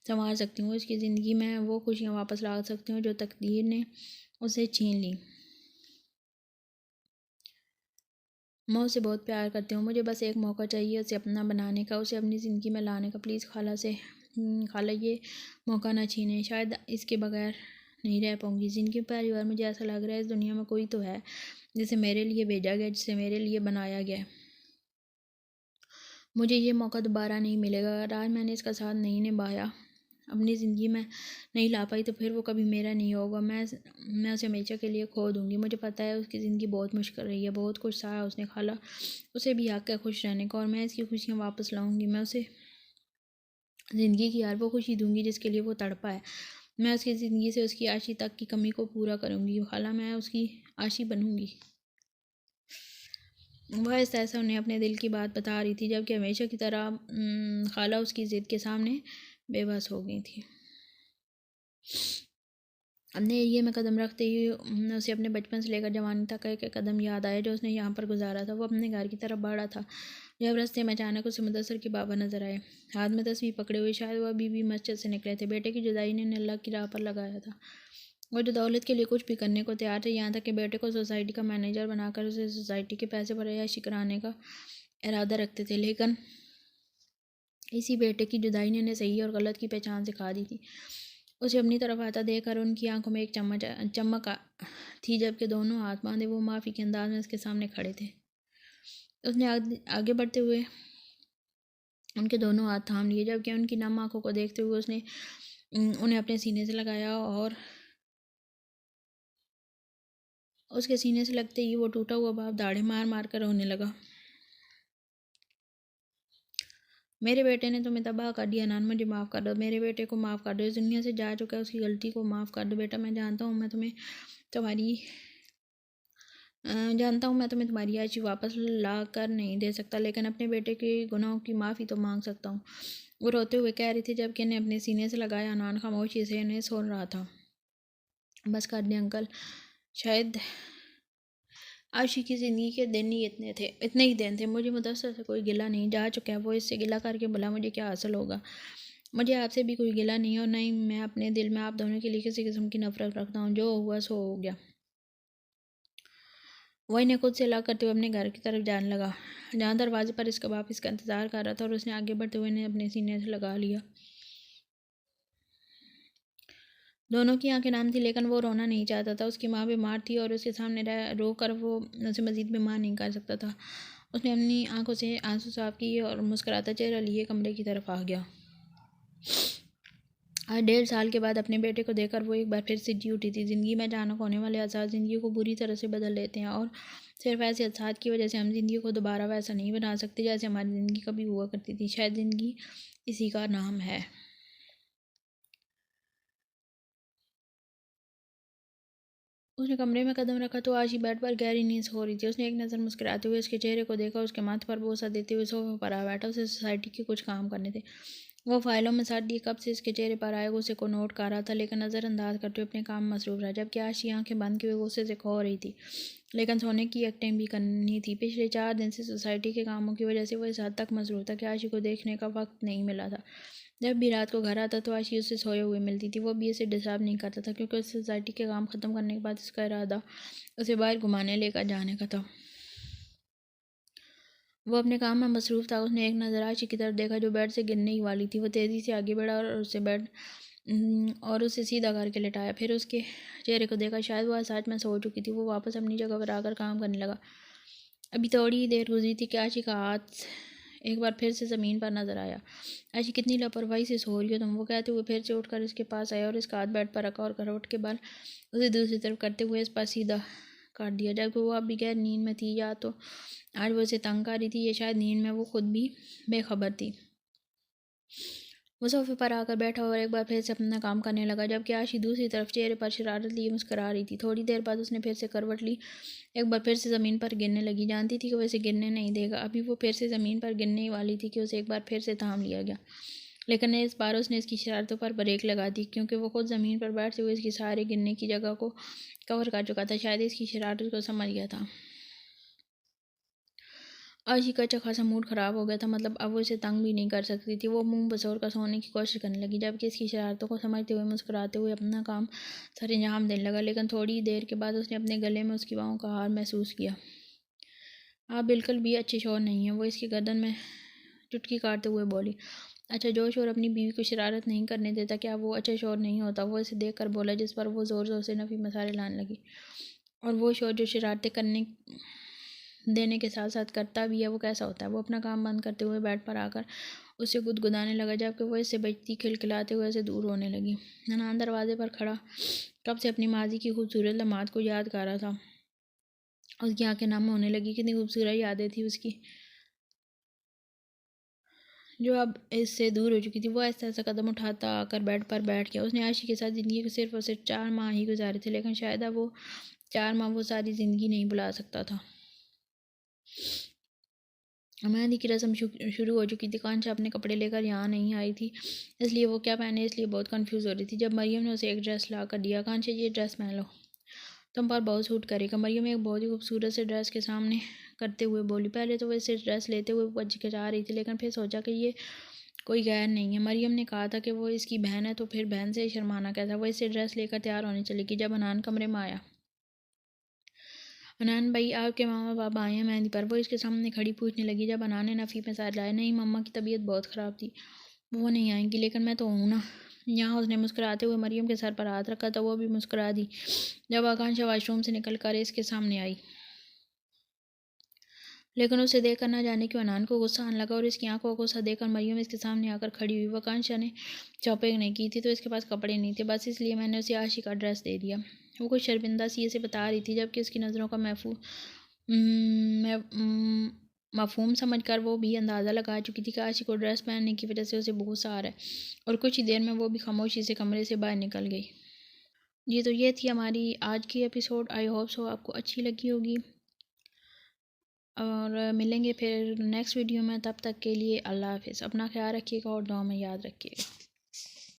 संवार सकती हूँ, उसकी ज़िंदगी में वो खुशियाँ वापस ला सकती हूँ जो तकदीर ने उसे छीन ली। मैं उसे बहुत प्यार करती हूँ, मुझे बस एक मौका चाहिए उसे अपना बनाने का, उसे अपनी ज़िंदगी में लाने का। प्लीज़ खाला से खाला ये मौका ना छीने, शायद इसके बगैर नहीं रह पाऊँगी ज़िंदगी। पहली बार मुझे ऐसा लग रहा है इस दुनिया में कोई तो है जिसे मेरे लिए भेजा गया, जिसे मेरे लिए बनाया गया। मुझे ये मौका दोबारा नहीं मिलेगा। अगर आज मैंने इसका साथ नहीं निभाया, अपनी ज़िंदगी में नहीं ला पाई, तो फिर वो कभी मेरा नहीं होगा। मैं उसे हमेशा के लिए खो दूँगी। मुझे पता है उसकी ज़िंदगी बहुत मुश्किल रही है, बहुत कुछ सहा उसने। खाला उसे भी हक़ है खुश रहने का और मैं इसकी खुशियाँ वापस लाऊँगी। मैं उसे ज़िंदगी की हर वो खुशी दूँगी जिसके लिए वो तड़पा है। मैं उसकी ज़िंदगी से उसकी आशी तक की कमी को पूरा करूँगी। खाला मैं उसकी आशी बनूँगी। वह ऐसा उन्हें अपने दिल की बात बता रही थी, जबकि हमेशा की तरह खाला उसकी ज़िद के सामने बेबस हो गई थी। अपने एरिया में कदम रखते ही उसे अपने बचपन से लेकर जवानी तक का एक कदम याद आया जो उसने यहाँ पर गुजारा था। वो अपने घर की तरफ बढ़ा था जब रास्ते में अचानक उसे मुदस्सर के बाबा नजर आए, हाथ में तस्वीर पकड़े हुए। शायद वह अभी भी मस्जिद से निकले थे। बेटे की जुदाई ने अल्लाह की राह पर लगाया था। वो जो दौलत के लिए कुछ भी करने को तैयार थे, यहाँ तक कि बेटे को सोसाइटी का मैनेजर बनाकर उसे सोसाइटी के पैसे पर अय्याशी कराने का इरादा रखते थे। लेकिन इसी बेटे की जुदाई ने उन्हें सही और गलत की पहचान सिखा दी थी। उसे अपनी तरफ आता देखकर उनकी आंखों में एक चमक थी, जबकि दोनों हाथ बांधे वो माफ़ी के अंदाज में उसके सामने खड़े थे। उसने आगे बढ़ते हुए उनके दोनों हाथ थाम लिए, जबकि उनकी नम आंखों को देखते हुए उसने उन्हें अपने सीने से लगाया और उसके सीने से लगते ही वो टूटा हुआ बाप दाढ़ी मार मार कर रोने लगा। मेरे बेटे ने तुम्हें तबाह कर दिया नान, मुझे माफ़ कर दो। मेरे बेटे को माफ़ कर दो। इस दुनिया से जा चुका है, उसकी गलती को माफ़ कर दो। बेटा मैं जानता हूँ मैं तुम्हें तुम्हारी आशी वापस ला कर नहीं दे सकता, लेकिन अपने बेटे के गुनाहों की माफ़ी तो मांग सकता हूँ। वो रोते हुए कह रही थी, जबकि इन्हें अपने सीने से लगाया। अनान खामोशी से इन्हें सुन रहा था। बस कर दें अंकल, शायद आशी की ज़िंदगी के दिन ही इतने ही दिन थे। मुझे मुदस्सर से कोई गिला नहीं, जा चुका है वो। इससे गिला करके भला मुझे क्या हासिल होगा। मुझे आपसे भी कोई गिला नहीं और नहीं मैं अपने दिल में आप दोनों के लिए किसी किस्म की नफरत रखता हूँ। जो हुआ सो हो गया। वही ने खुद से अलग करते हुए अपने घर की तरफ जाने लगा, जहाँ दरवाजे पर इसका बाप इसका इंतज़ार कर रहा था और उसने आगे बढ़ते हुए इन्हें अपने सीने से लगा लिया। दोनों की आंखें नाम थी, लेकिन वो रोना नहीं चाहता था। उसकी माँ बीमार थी और उसके सामने रो कर वो उसे मज़ीद बीमार नहीं कर सकता था। उसने अपनी आंखों से आंसू साफ किए और मुस्कुराता चेहरा लिए कमरे की तरफ आ गया। आज 1.5 साल के बाद अपने बेटे को देखकर वो एक बार फिर से जी उठी थी। ज़िंदगी में अचानक होने वाले हादसात ज़िंदगी को बुरी तरह से बदल देते हैं और सिर्फ ऐसे हादसात की वजह से हम ज़िंदगी को दोबारा वैसा नहीं बना सकते जैसे हमारी ज़िंदगी कभी हुआ करती थी। शायद ज़िंदगी इसी का नाम है। उसने कमरे में कदम रखा तो आशी बेड पर गहरी नींद सो रही थी। उसने एक नज़र मुस्कुराते हुए उसके चेहरे को देखा। उसके माथे पर बोसा देते हुए सोफे पर आ बैठा। उसे सोसाइटी के कुछ काम करने थे। वो फाइलों में साथ दिए कब से इसके चेहरे पर आए गुस्से को नोट कर रहा था, लेकिन नज़रअंदाज करते हुए अपने काम में मसरूफ रहा। जबकि आशी आंखें बंद किए हुए गुस्से से खो रही थी, लेकिन सोने की एक्टिंग भी करनी थी। पिछले 4 दिन से सोसाइटी के कामों की वजह से वो इस हद तक मसरूफ था कि आशी को देखने का वक्त नहीं मिला था। जब भी रात को घर आता तो आशी उससे सोए हुए मिलती थी। वो भी इसे डिस्टर्ब नहीं करता था, क्योंकि उस सोसाइटी के काम ख़त्म करने के बाद उसका इरादा उसे बाहर घुमाने लेकर जाने का था। वो अपने काम में मसरूफ़ था। उसने एक नज़र आशी की तरफ देखा जो बेड से गिरने ही वाली थी। वो तेज़ी से आगे बढ़ा और उसे सीधा करके लेटाया। फिर उसके चेहरे को देखा। शायद वह सच में सो चुकी थी। वो वापस अपनी जगह पर आकर काम करने लगा। अभी थोड़ी ही देर गुजरी थी कि आशी का हाथ एक बार फिर से ज़मीन पर नजर आया। आशी, कितनी लापरवाही से सो रही हो तुम, वो कहते हुए फिर से उठकर इसके पास आया और इसका हाथ बेड पर रखा और करवट के बल उसे दूसरी तरफ करते हुए इस पर सीधा कर दिया। जबकि वो अभी गैर नींद में थी, या तो आज वो इसे तंग कर रही थी, या शायद नींद में वो खुद भी बेखबर थी। वो सोफे पर आकर बैठा और एक बार फिर से अपना काम करने लगा, जबकि आशी दूसरी तरफ चेहरे पर शरारत लिए मुस्करा रही थी। थोड़ी देर बाद उसने फिर से करवट ली, एक बार फिर से ज़मीन पर गिरने लगी। जानती थी कि वैसे गिरने नहीं देगा। अभी वो फिर से ज़मीन पर गिरने ही वाली थी कि उसे एक बार फिर से थाम लिया गया। लेकिन इस बार उसने इसकी शरारतों पर ब्रेक लगा दी, क्योंकि वो खुद ज़मीन पर बैठते हुए इसकी सारे गिरने की जगह को कवर कर चुका था। शायद इसकी शरारत को समझ गया था। आशी का अच्छा खासा मूड ख़राब हो गया था। मतलब अब वो इसे तंग भी नहीं कर सकती थी। वो मुंह बसोर कर सोने की कोशिश करने लगी, जबकि इसकी शरारतों को समझते हुए मुस्कुराते हुए अपना काम सर अंजाम देने लगा। लेकिन थोड़ी देर के बाद उसने अपने गले में उसकी बाहों का हार महसूस किया। आप बिल्कुल भी अच्छे शोर नहीं हैं, वो इसकी गर्दन में चुटकी काटते हुए बोली। अच्छा, जो शोर अपनी बीवी को शरारत नहीं करने देता, क्या वो अच्छा शोर नहीं होता? वो इसे देख कर बोला, जिस पर वो ज़ोर ज़ोर से नफ़ी मसाले लाने लगी। और वो शोर जो शरारतें करने देने के साथ साथ करता भी है, वो कैसा होता है? वो अपना काम बंद करते हुए बेड पर आकर उससे गुदगुदाने लगा, जबकि वो इससे बचती खिलखिलाते हुए से दूर होने लगी। ननान दरवाजे पर खड़ा कब से अपनी माजी की खूबसूरत लम्हात को याद कर रहा था। उसकी आंखें नम होने लगी। कितनी खूबसूरत यादें थी उसकी, जो अब इससे दूर हो चुकी थी। वो ऐसा ऐसा कदम उठाता आकर बेड पर बैठ गया। उसने आशी के साथ ज़िंदगी को सिर्फ और सिर्फ 4 माह ही गुजारे थे, लेकिन शायद अब वो 4 माह वो सारी ज़िंदगी नहीं भुला सकता था। मेहंदी की रस्म शुरू हो चुकी थी। कांशा अपने कपड़े लेकर यहाँ नहीं आई थी, इसलिए वो क्या पहने इसलिए बहुत कंफ्यूज हो रही थी। जब मरियम ने उसे एक ड्रेस ला कर दिया, कांशा ये ड्रेस पहन लो, तुम पर बहुत सूट करेगा। मरियम एक बहुत ही खूबसूरत से ड्रेस के सामने करते हुए बोली। पहले तो वो इसे ड्रेस लेते हुए हिचकिचा रही थी, लेकिन फिर सोचा कि ये कोई गैर नहीं है। मरियम ने कहा था कि वो इसकी बहन है, तो फिर बहन से शर्माना कैसा। वो इसे ड्रेस लेकर तैयार होने चली गई। जब अनान कमरे में आया, अनान भाई, आपके मामा पापा आए हैं मेहंदी पर। वो इसके सामने खड़ी पूछने लगी। जब अनान ने नफ़ी में साथ लाया, नहीं मम्मा की तबीयत बहुत ख़राब थी, वो नहीं आएंगी, लेकिन मैं तो हूँ ना यहाँ। उसने मुस्कुराते हुए मरियम के सर पर हाथ रखा तो वो भी मुस्कुरा दी। जब आकांक्षा वाशरूम से निकल कर इसके सामने आई, लेकिन उसे देखकर ना जाने क्यों अनान को गुस्सा आने लगा, और इसकी आंखों को गुस्सा देखकर मरियम इसके सामने आकर खड़ी हुई। आकांक्षा ने शॉपिंग नहीं की थी, तो इसके पास कपड़े नहीं थे, बस इसलिए मैंने उसे आशी का ड्रेस दे दिया। वो कुछ शर्मिंदा सी इसे बता रही थी, जबकि उसकी नज़रों का मफहूम समझ कर वो भी अंदाज़ा लगा चुकी थी कि आशी को ड्रेस पहनने की वजह से उसे गुस्सा आ रहा है। और कुछ ही देर में वो भी खामोशी से कमरे से बाहर निकल गई। जी, तो ये थी हमारी आज की एपिसोड। आई होप सो आपको अच्छी लगी होगी, और मिलेंगे फिर नेक्स्ट वीडियो में। तब तक के लिए अल्लाह हाफ़िज़। अपना ख्याल रखिएगा और दुआ में याद रखिएगा।